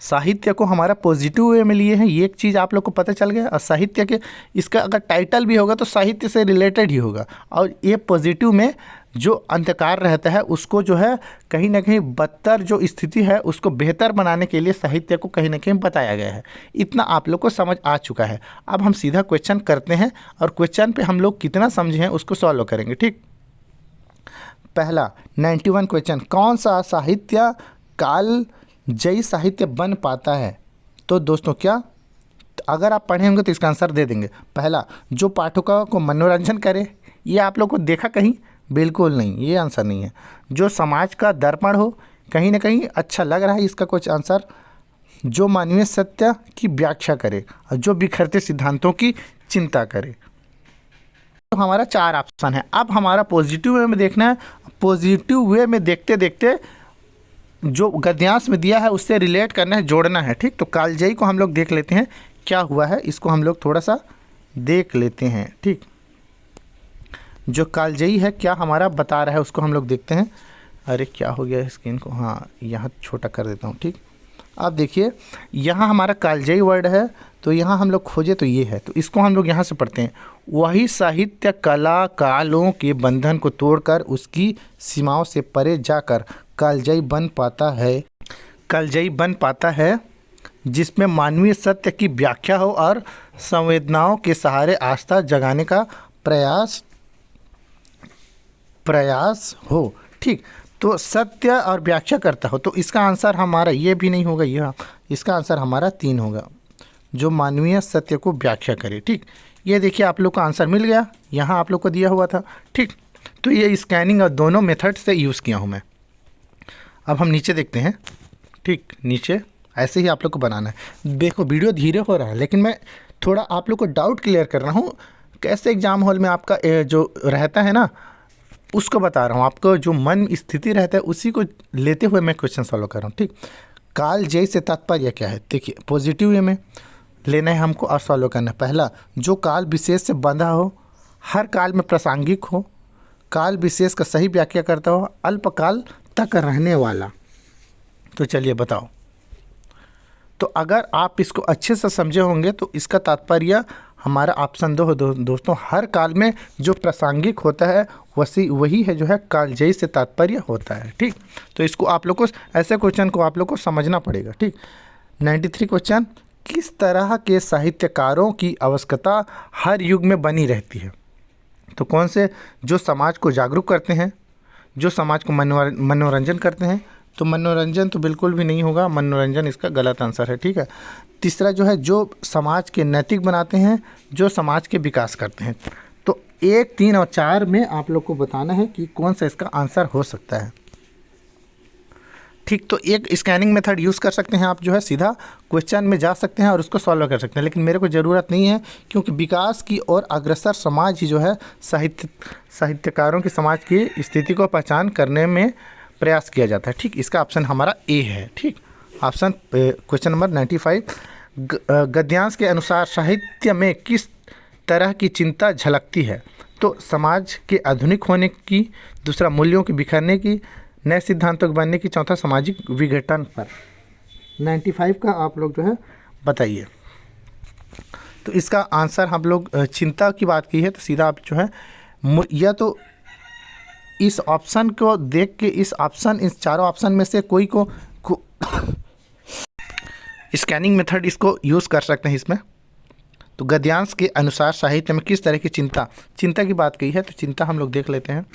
S1: साहित्य को हमारा पॉजिटिव वे में लिए हैं। ये एक चीज़ आप लोग को पता चल गया। और साहित्य के इसका अगर टाइटल भी होगा तो साहित्य से रिलेटेड ही होगा। और ये पॉजिटिव में जो अंधकार रहता है उसको जो है कहीं ना कहीं बदतर जो स्थिति है उसको बेहतर बनाने के लिए साहित्य को कहीं ना कहीं बताया गया है। इतना आप लोग को समझ आ चुका है। अब हम सीधा क्वेश्चन करते हैं और क्वेश्चन पे हम लोग कितना समझे हैं उसको सॉल्व करेंगे, ठीक। पहला 91 क्वेश्चन, कौन सा साहित्य काल जयी साहित्य बन पाता है? तो दोस्तों क्या अगर आप पढ़े होंगे तो इसका आंसर दे देंगे। पहला, जो पाठकों को मनोरंजन करे। ये आप लोग को देखा कहीं? बिल्कुल नहीं, ये आंसर नहीं है। जो समाज का दर्पण हो, कहीं ना कहीं अच्छा लग रहा है इसका कुछ आंसर। जो मानवीय सत्य की व्याख्या करे और जो बिखरते सिद्धांतों की चिंता करे। तो हमारा 4 ऑप्शन है। अब हमारा पॉजिटिव वे में देखना है। पॉजिटिव वे में देखते देखते जो गद्यांश में दिया है उससे रिलेट करना है, जोड़ना है, ठीक। तो कालजयी को हम लोग देख लेते हैं क्या हुआ है, इसको हम लोग थोड़ा सा देख लेते हैं, ठीक। जो कालजयी है क्या हमारा बता रहा है उसको हम लोग देखते हैं। अरे क्या हो गया स्क्रीन को, हाँ यहाँ छोटा कर देता हूँ, ठीक। अब देखिए यहाँ हमारा कालजयी वर्ड है तो यहाँ हम लोग खोजे तो ये है, तो इसको हम लोग यहाँ से पढ़ते हैं। वही साहित्य कला कालों के बंधन को तोड़कर उसकी सीमाओं से परे जाकर कालजयी बन पाता है जिसमें मानवीय सत्य की व्याख्या हो और संवेदनाओं के सहारे आस्था जगाने का प्रयास हो, ठीक। तो सत्य और व्याख्या करता हो, तो इसका आंसर हमारा ये भी नहीं होगा, यह इसका आंसर हमारा 3 होगा। जो मानवीय सत्य को व्याख्या करे, ठीक। ये देखिए आप लोग को आंसर मिल गया, यहाँ आप लोग को दिया हुआ था, ठीक। तो ये स्कैनिंग और दोनों मेथड से यूज़ किया हूँ मैं। अब हम नीचे देखते हैं, ठीक। नीचे ऐसे ही आप लोग को बनाना है। देखो वीडियो धीरे हो रहा है लेकिन मैं थोड़ा आप लोग को डाउट क्लियर कर रहा हूँ। कैसे एग्ज़ाम हॉल में आपका जो रहता है ना उसको बता रहा हूँ। आपको जो मन स्थिति रहता है उसी को लेते हुए मैं क्वेश्चन सॉल्व कर रहा हूँ, ठीक। काल जय से तात्पर्य क्या है? देखिए पॉजिटिव वे में लेना है हमको और सॉल्व करना है। पहला, जो काल विशेष से बंधा हो, हर काल में प्रासंगिक हो, काल विशेष का सही व्याख्या करता हो, अल्पकाल तक रहने वाला। तो चलिए बताओ। तो अगर आप इसको अच्छे से समझे होंगे तो इसका तात्पर्य हमारा ऑप्शन 2 दोस्तों, हर काल में जो प्रासंगिक होता है वही है जो है कालजयी से तात्पर्य होता है, ठीक। तो इसको आप लोग को ऐसे क्वेश्चन को आप लोग को समझना पड़ेगा, ठीक। 93 क्वेश्चन, किस तरह के साहित्यकारों की आवश्यकता हर युग में बनी रहती है? तो कौन से? जो समाज को जागरूक करते हैं, जो समाज को मनोरंजन करते हैं। तो मनोरंजन तो बिल्कुल भी नहीं होगा, मनोरंजन इसका गलत आंसर है, ठीक है। तीसरा जो है जो समाज के नैतिक बनाते हैं, जो समाज के विकास करते हैं। तो 1, 3 और 4 में आप लोग को बताना है कि कौन सा इसका आंसर हो सकता है, ठीक। तो एक स्कैनिंग मेथड यूज़ कर सकते हैं आप, जो है सीधा क्वेश्चन में जा सकते हैं और उसको सॉल्व कर सकते हैं। लेकिन मेरे को ज़रूरत नहीं है क्योंकि विकास की और अग्रसर समाज ही जो है साहित्यकारों की समाज की स्थिति को पहचान करने में प्रयास किया जाता है, ठीक। इसका ऑप्शन हमारा ए है, ठीक। ऑप्शन क्वेश्चन नंबर 95, गद्यांश के अनुसार साहित्य में किस तरह की चिंता झलकती है? तो समाज के आधुनिक होने की, दूसरा मूल्यों के बिखरने की, नए सिद्धांतों के बनने की, चौथा सामाजिक विघटन पर। 95 का आप लोग जो है बताइए। तो इसका आंसर हम लोग चिंता की बात की है तो सीधा आप जो है या तो इस ऑप्शन को देख के इस चारों ऑप्शन में से कोई को स्कैनिंग मेथड इसको यूज़ कर सकते हैं इसमें। तो गद्यांश के अनुसार साहित्य में किस तरह की चिंता की बात की है, तो चिंता हम लोग देख लेते हैं।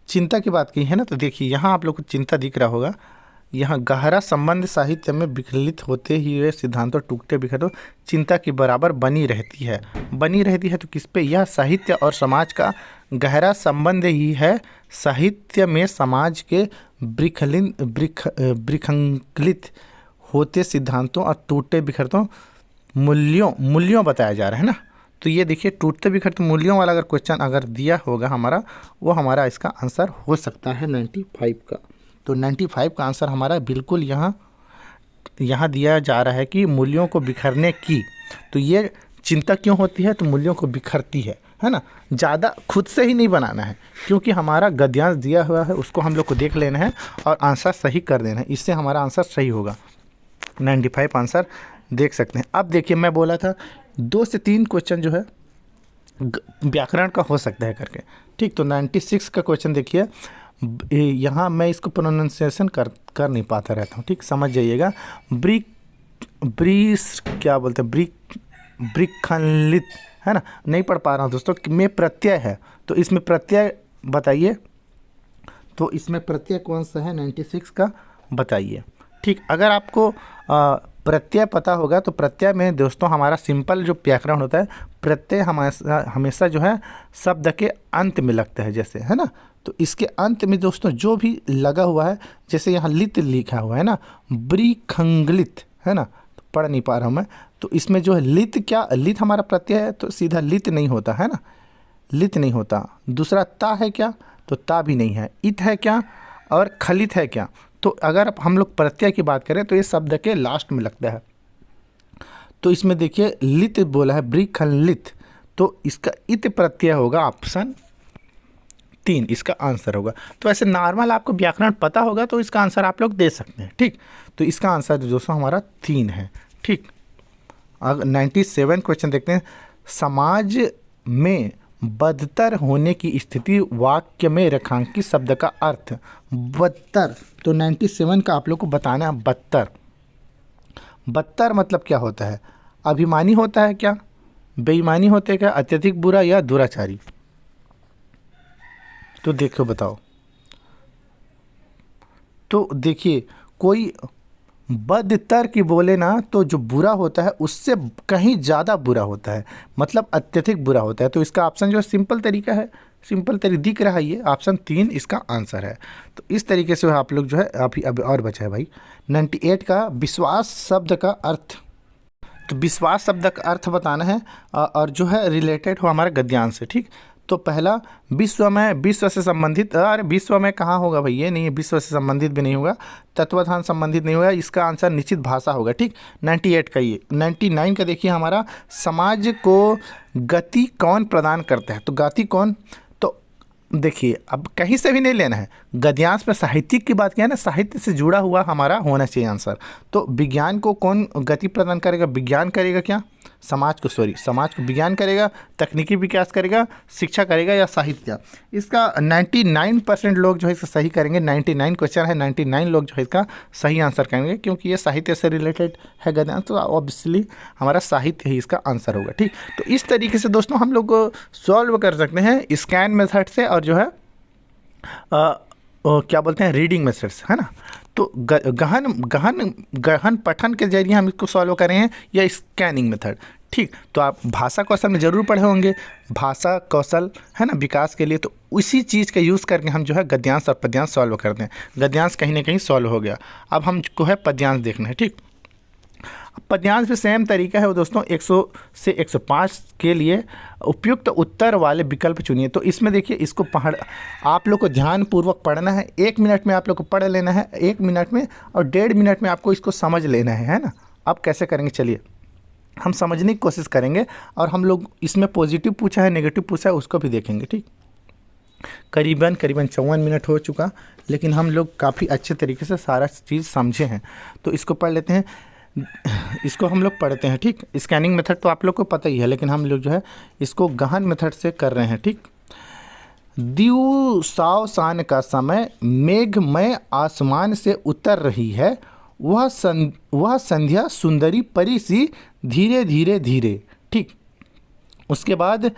S1: चिंता की बात की है ना, तो देखिए यहाँ आप लोग को चिंता दिख रहा होगा। यहाँ गहरा संबंध साहित्य में विकलित होते ही वे सिद्धांतों टूटते बिखरते चिंता की बराबर बनी रहती है तो किस पे? यह साहित्य और समाज का गहरा संबंध ही है। साहित्य में समाज के विखंडित होते सिद्धांतों और टूटते बिखरते मूल्यों बताया जा रहा है ना। तो ये देखिए टूटते बिखरते मूल्यों वाला अगर क्वेश्चन अगर दिया होगा हमारा, वो हमारा इसका आंसर हो सकता है 95 का। तो 95 का आंसर हमारा बिल्कुल यहाँ दिया जा रहा है कि मूल्यों को बिखरने की। तो ये चिंता क्यों होती है? तो मूल्यों को बिखरती है ना। ज़्यादा खुद से ही नहीं बनाना है, क्योंकि हमारा गद्यांश दिया हुआ है, उसको हम लोग को देख लेना है और आंसर सही कर देना है। इससे हमारा आंसर सही होगा। 95 आंसर देख सकते हैं। अब देखिए मैं बोला था 2 से 3 क्वेश्चन जो है व्याकरण का हो सकता है करके, ठीक। तो 96 का क्वेश्चन देखिए, यहाँ मैं इसको प्रोनाउंसिएशन कर नहीं पाता रहता हूँ, ठीक, समझ जाइएगा। क्या बोलते हैं, ब्रिखंलित है ना, नहीं पढ़ पा रहा हूँ दोस्तों। में प्रत्यय है, तो इसमें प्रत्यय बताइए। तो इसमें प्रत्यय कौन सा है 96 का, बताइए, ठीक। अगर आपको प्रत्यय पता होगा तो प्रत्यय में दोस्तों हमारा सिंपल जो व्याकरण होता है, प्रत्यय हमेशा जो है शब्द के अंत में लगता है, जैसे है ना। तो इसके अंत में दोस्तों जो भी लगा हुआ है, जैसे यहाँ लित लिखा हुआ है ना, ब्रिखंलित है ना, तो पढ़ नहीं पा रहा हूँ मैं। तो इसमें जो है लित, क्या लित हमारा प्रत्यय है, तो सीधा लित नहीं होता है ना, लित नहीं होता। दूसरा ता है क्या, तो ता भी नहीं है। इत है क्या, और खलित है क्या। तो अगर हम लोग प्रत्यय की बात करें तो ये शब्द के लास्ट में लगता है। तो इसमें देखिए लित बोला है, ब्रिखंलित, तो इसका इत प्रत्यय होगा, ऑप्शन 3 इसका आंसर होगा। तो ऐसे नॉर्मल आपको व्याकरण पता होगा तो इसका आंसर आप लोग दे सकते हैं, ठीक। तो इसका आंसर दोस्तों हमारा 3 है, ठीक। अगर 97 क्वेश्चन देखते हैं, समाज में बदतर होने की स्थिति वाक्य में रेखांकित शब्द का अर्थ। बदतर, तो 97 का आप लोग को बताना है। बदतर मतलब क्या होता है? अभिमानी होता है क्या, बेईमानी होते है क्या, अत्यधिक बुरा या दुराचारी? तो देखो बताओ। तो देखिए कोई बदतर की बोले ना, तो जो बुरा होता है उससे कहीं ज़्यादा बुरा होता है, मतलब अत्यधिक बुरा होता है। तो इसका ऑप्शन जो है सिंपल तरीका है, सिंपल तरीका दिख रहा है, ये ऑप्शन 3 इसका आंसर है। तो इस तरीके से आप लोग जो है अभी और बचा है भाई 98 का विश्वास शब्द का अर्थ। तो विश्वास शब्द का अर्थ बताना है और जो है रिलेटेड हो हमारे गद्यांश से, ठीक। तो पहला विश्व से संबंधित, अरे विश्व में कहाँ होगा भाई, ये नहीं है, विश्व से संबंधित भी नहीं होगा, तत्वधान संबंधित नहीं होगा। इसका आंसर निश्चित भाषा होगा, ठीक। 98 का ये। 99 का देखिए हमारा समाज को गति कौन प्रदान करता है। तो गति कौन, तो देखिए अब कहीं से भी नहीं लेना है, गद्यांश में साहित्यिक की बात किया है ना, साहित्य से जुड़ा हुआ हमारा होना चाहिए आंसर। तो विज्ञान को कौन गति प्रदान करेगा, विज्ञान करेगा क्या, समाज को विज्ञान करेगा, तकनीकी विकास करेगा, शिक्षा करेगा या साहित्य। इसका 99% लोग जो है इसका सही करेंगे। 99 क्वेश्चन है, 99 लोग जो है इसका सही आंसर करेंगे, क्योंकि ये साहित्य से रिलेटेड है गद्यांश, तो ऑब्वियसली हमारा साहित्य ही इसका आंसर होगा, ठीक। तो इस तरीके से दोस्तों हम लोग सॉल्व कर सकते हैं स्कैन मेथड से, और जो है क्या बोलते हैं रीडिंग मेथड्स, है ना। तो गहन पठन के जरिए हम इसको सॉल्व करें या स्कैनिंग मेथड, ठीक। तो आप भाषा कौशल में ज़रूर पढ़े होंगे, भाषा कौशल है ना विकास के लिए। तो उसी चीज़ का यूज़ करके हम जो है गद्यांश और पद्यांश सॉल्व करते हैं। गद्यांश कहीं ना कहीं सॉल्व हो गया, अब हमको है पद्यांश देखना है, ठीक। पद्यांश भी सेम तरीका है वो दोस्तों। 100 से 105 के लिए उपयुक्त उत्तर वाले विकल्प चुनिए। तो इसमें देखिए इसको आप लोग को ध्यानपूर्वक पढ़ना है। 1 मिनट में आप लोग को पढ़ लेना है, 1 मिनट में, और 1.5 मिनट में आपको इसको समझ लेना है ना। अब कैसे करेंगे, चलिए हम समझने की कोशिश करेंगे, और हम लोग इसमें पॉजिटिव पूछा है, नेगेटिव पूछा है, उसको भी देखेंगे, ठीक। करीबन 54 मिनट हो चुका, लेकिन हम लोग काफ़ी अच्छे तरीके से सारा चीज़ समझे हैं। तो इसको पढ़ लेते हैं, इसको हम लोग पढ़ते हैं। ठीक, स्कैनिंग मेथड तो आप लोग को पता ही है, लेकिन हम लोग जो है इसको गहन मेथड से कर रहे हैं। ठीक, दिवसावसान का समय, मेघमय आसमान से उतर रही है, वह संध्या सुंदरी परी सी धीरे धीरे धीरे। ठीक, उसके बाद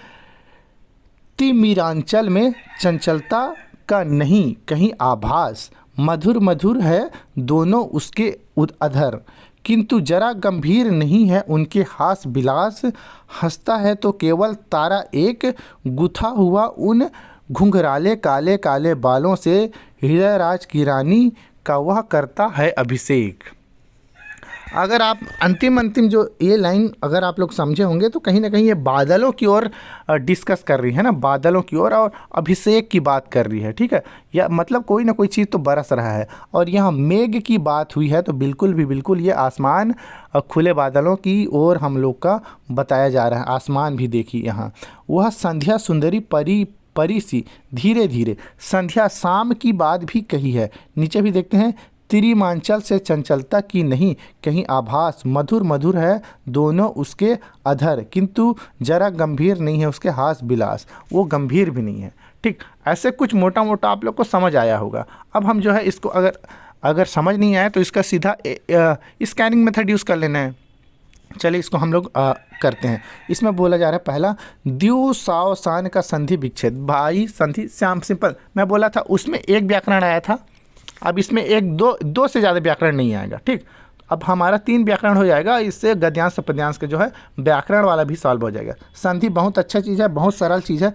S1: तिमिरांचल में चंचलता का नहीं कहीं आभास, मधुर मधुर है दोनों उसके अधर, किंतु जरा गंभीर नहीं है उनके हास विलास, हंसता है तो केवल तारा एक, गुथा हुआ उन घुंघराले काले काले बालों से, हृदयराज की रानी का वह करता है अभिषेक। अगर आप अंतिम जो ये लाइन अगर आप लोग समझे होंगे तो कहीं ना कहीं ये बादलों की ओर डिस्कस कर रही है ना, बादलों की ओर और अभिषेक की बात कर रही है। ठीक है, या मतलब कोई ना कोई चीज़ तो बरस रहा है, और यहाँ मेघ की बात हुई है तो बिल्कुल ये आसमान खुले बादलों की ओर हम लोग का बताया जा रहा है। आसमान भी देखिए यहाँ, वह संध्या सुंदरी परी सी धीरे धीरे, संध्या शाम की बात भी कही है। नीचे भी देखते हैं, तिरिमांचल से चंचलता की नहीं कहीं आभास, मधुर मधुर है दोनों उसके अधर, किंतु जरा गंभीर नहीं है उसके हास विलास, वो गंभीर भी नहीं है। ठीक, ऐसे कुछ मोटा मोटा आप लोग को समझ आया होगा। अब हम जो है इसको अगर समझ नहीं आया तो इसका सीधा स्कैनिंग मेथड यूज़ कर लेना है। चलिए इसको हम लोग करते हैं। इसमें बोला जा रहा है पहला, दिवसावसान का संधि विच्छेद। भाई संधि श्याम सिंपल मैं बोला था, उसमें एक व्याकरण आया था, अब इसमें एक दो से ज़्यादा व्याकरण नहीं आएगा। ठीक, अब हमारा 3 व्याकरण हो जाएगा, इससे गद्यांश पद्यांश के जो है व्याकरण वाला भी सॉल्व हो जाएगा। संधि बहुत अच्छा चीज़ है, बहुत सरल चीज़ है।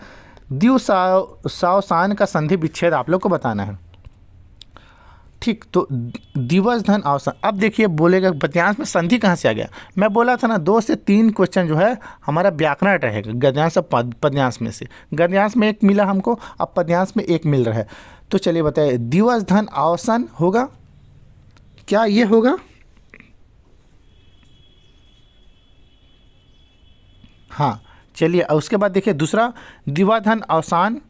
S1: दिवसावसान का संधि विच्छेद आप लोग को बताना है। ठीक, तो दिवस धन अवसान। अब देखिए बोलेगा पद्यांश में संधि कहाँ से आ गया। मैं बोला था ना 2 से 3 क्वेश्चन जो है हमारा व्याकरण रहेगा गद्यांश और पद्यांश में से। गद्यांश में 1 मिला हमको, अब पद्यांश में 1 मिल रहा है। तो चलिए बताइए, दिवस धन अवसान होगा क्या, ये होगा? हाँ, चलिए उसके बाद देखिए दूसरा, दिवाधन अवसान,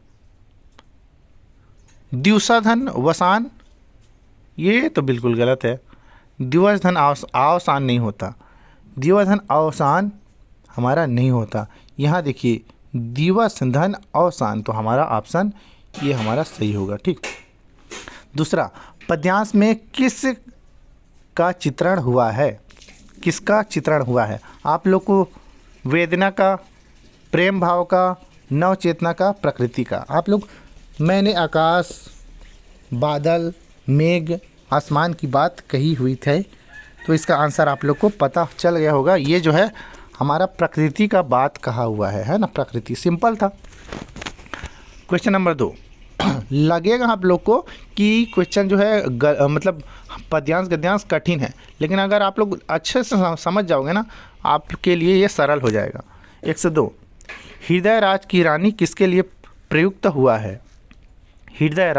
S1: दिवसाधन वसान, ये तो बिल्कुल गलत है। दिवस धन अवसान नहीं होता, दिवधन अवसान हमारा नहीं होता। यहाँ देखिए दिवस धन अवसान, तो हमारा ऑप्शन ये हमारा सही होगा। ठीक, दूसरा, पद्यांश में किस का चित्रण हुआ है, किसका चित्रण हुआ है? आप लोग को वेदना का, प्रेम भाव का, नवचेतना का, प्रकृति का। आप लोग, मैंने आकाश, बादल, मेघ, आसमान की बात कही हुई थी, तो इसका आंसर आप लोग को पता चल गया होगा। ये जो है हमारा प्रकृति का बात कहा हुआ है ना, प्रकृति। सिंपल था। क्वेश्चन नंबर 2, लगेगा आप लोग को कि क्वेश्चन जो है मतलब पद्यांश गद्यांश कठिन है, लेकिन अगर आप लोग अच्छे से समझ जाओगे ना, आपके लिए ये सरल हो जाएगा। 102, हृदय राज की रानी किसके लिए प्रयुक्त हुआ है? हृदय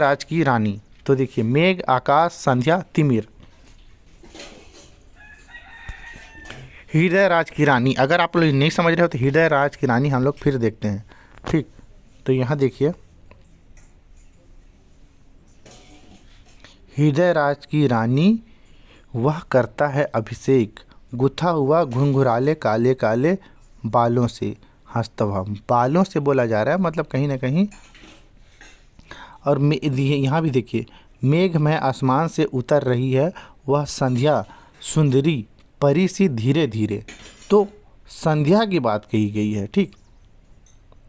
S1: राज की रानी, तो देखिए मेघ, आकाश, संध्या, तिमिर। हृदय राज की रानी, अगर आप लोग नहीं समझ रहे हो तो हृदय राज की रानी हम लोग फिर देखते हैं। ठीक, तो यहाँ देखिए, हृदय राज की रानी वह करता है अभिषेक, गुथा हुआ घुंघराले काले काले बालों से, हंसता हुआ। बालों से बोला जा रहा है, मतलब कहीं ना कहीं। और यहाँ भी देखिए, मेघ में आसमान से उतर रही है, वह संध्या सुंदरी परी सी धीरे धीरे, तो संध्या की बात कही गई है। ठीक,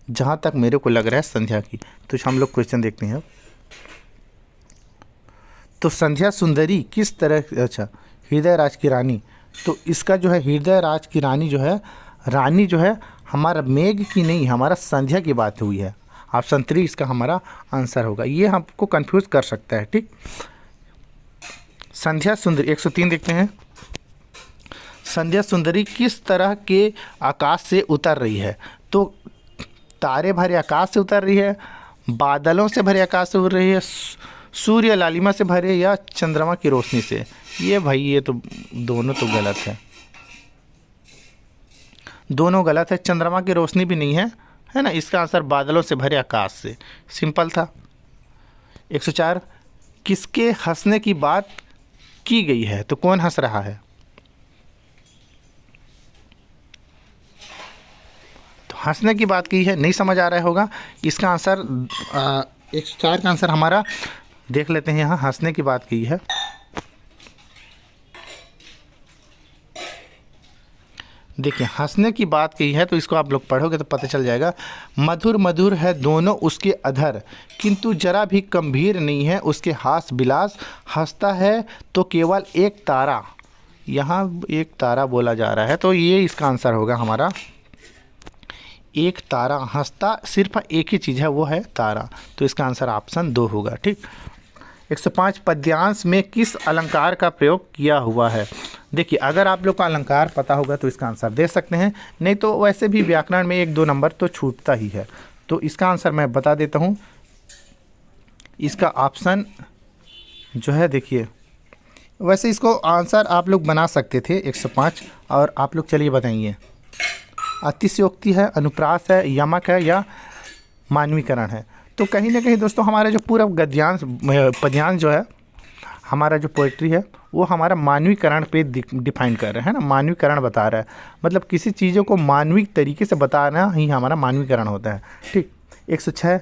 S1: जहाँ तक मेरे को लग रहा है संध्या की। तो हम लोग क्वेश्चन देखते हैं। तो संध्या सुंदरी किस तरह, अच्छा हृदय राज की रानी, तो इसका जो है हृदय राज की रानी जो है, रानी जो है हमारा मेघ की नहीं, हमारा संध्या की बात हुई है। ऑप्शन 3 इसका हमारा आंसर होगा। ये हमको कंफ्यूज कर सकता है। ठीक, संध्या सुंदरी 103 देखते हैं। संध्या सुंदरी किस तरह के आकाश से उतर रही है? तो तारे भरे आकाश से उतर रही है, बादलों से भरे आकाश से उतर रही है, सूर्य लालिमा से भरे, या चंद्रमा की रोशनी से? ये भाई ये तो दोनों तो गलत है, दोनों गलत है। चंद्रमा की रोशनी भी नहीं है है ना। इसका आंसर बादलों से भरे आकाश से, सिंपल था। 104, किसके हंसने की बात की गई है, तो कौन हंस रहा है? तो हंसने की बात की है, नहीं समझ आ रहा होगा। इसका आंसर 104 का आंसर हमारा देख लेते हैं। यहाँ हंसने की बात की है। देखिए, हंसने की बात की है तो इसको आप लोग पढ़ोगे तो पता चल जाएगा। मधुर मधुर है दोनों उसके अधर, किंतु जरा भी गंभीर नहीं है उसके हास विलास, हंसता है तो केवल एक तारा। यहाँ एक तारा बोला जा रहा है, तो ये इसका आंसर होगा हमारा। एक तारा, हंसता सिर्फ एक ही चीज़ है, वो है तारा, तो इसका आंसर ऑप्शन 2 होगा। ठीक। 105, पद्यांश में किस अलंकार का प्रयोग किया हुआ है? देखिए, अगर आप लोग को अलंकार पता होगा तो इसका आंसर दे सकते हैं, नहीं तो वैसे भी व्याकरण में 1-2 नंबर तो छूटता ही है। तो इसका आंसर मैं बता देता हूँ। इसका ऑप्शन जो है, देखिए, वैसे इसको आंसर आप लोग बना सकते थे 105, और आप लोग चलिए बताइए। अतिशयोक्ति है, अनुप्रास है, यमक है, या मानवीकरण है? तो कहीं ना कहीं दोस्तों हमारा जो पूरा गद्यांश पद्यांश जो है, हमारा जो पोइट्री है, वो हमारा मानवीकरण पे डिफाइन कर रहा है ना, मानवीकरण बता रहा है। मतलब किसी चीज़ों को मानविक तरीके से बताना ही हमारा मानवीकरण होता है। ठीक। 106,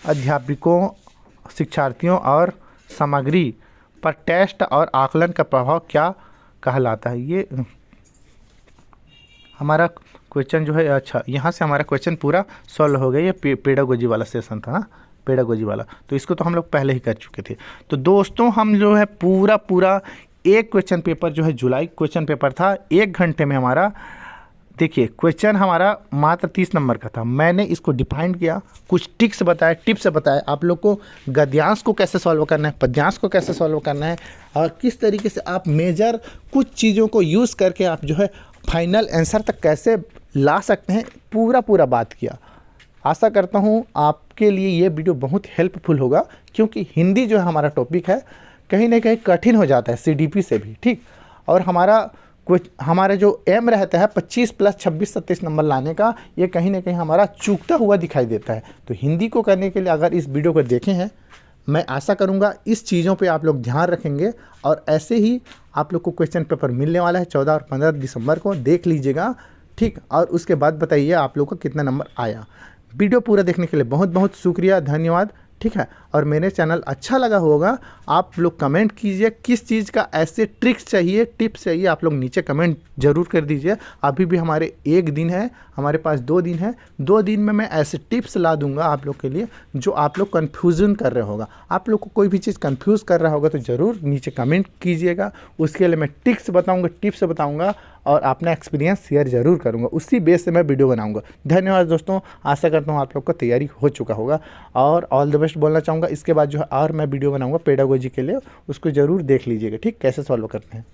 S1: अध्यापकों, शिक्षार्थियों और सामग्री पर टेस्ट और आकलन का प्रभाव क्या कहलाता है? ये हमारा क्वेश्चन जो है, अच्छा, यहाँ से हमारा क्वेश्चन पूरा सॉल्व हो गया। ये पेडागोजी वाला सेशन था ना, पेडागोजी वाला, तो इसको तो हम लोग पहले ही कर चुके थे। तो दोस्तों हम जो है पूरा एक क्वेश्चन पेपर जो है, जुलाई क्वेश्चन पेपर था, 1 घंटे में हमारा, देखिए, क्वेश्चन हमारा मात्र 30 नंबर का था। मैंने इसको डिफाइन किया, कुछ टिप्स बताए आप लोग को, गद्यांश को कैसे सॉल्व करना है, पद्यांश को कैसे सॉल्व करना है, और किस तरीके से आप मेजर कुछ चीज़ों को यूज़ करके आप जो है फाइनल आंसर तक कैसे ला सकते हैं, पूरा बात किया। आशा करता हूँ आपके लिए ये वीडियो बहुत हेल्पफुल होगा, क्योंकि हिंदी जो है हमारा टॉपिक है, कहीं ना कहीं कठिन हो जाता है सीडीपी से भी। ठीक। और हमारा जो एम रहता है 25 + 26 27 नंबर लाने का, ये कहीं ना कहीं हमारा चूकता हुआ दिखाई देता है। तो हिंदी को करने के लिए अगर इस वीडियो को देखे हैं, मैं आशा करूंगा इस चीज़ों पे आप लोग ध्यान रखेंगे, और ऐसे ही आप लोग को क्वेश्चन पेपर मिलने वाला है 14 और 15 दिसंबर को, देख लीजिएगा। ठीक। और उसके बाद बताइए आप लोग को कितना नंबर आया। वीडियो पूरा देखने के लिए बहुत बहुत शुक्रिया, धन्यवाद। ठीक है। और मेरे चैनल अच्छा लगा होगा, आप लोग कमेंट कीजिए किस चीज़ का ऐसे ट्रिक्स चाहिए, टिप्स चाहिए, आप लोग नीचे कमेंट जरूर कर दीजिए। अभी भी हमारे 1 दिन है, हमारे पास 2 दिन है, 2 दिन में मैं ऐसे टिप्स ला दूंगा आप लोग के लिए जो आप लोग कन्फ्यूज़न कर रहे होगा। आप लोग को कोई भी चीज़ कन्फ्यूज़ कर रहा होगा तो ज़रूर नीचे कमेंट कीजिएगा, उसके लिए मैं टिप्स बताऊँगा और अपना एक्सपीरियंस शेयर ज़रूर करूँगा, उसी बेस से मैं वीडियो बनाऊँगा। धन्यवाद दोस्तों, आशा करता हूँ आप लोग का तैयारी हो चुका होगा, और ऑल द बेस्ट बोलना चाहूँगा। इसके बाद जो है और मैं वीडियो बनाऊँगा पेडागोजी के लिए, उसको ज़रूर देख लीजिएगा। ठीक, कैसे सॉल्व करते हैं।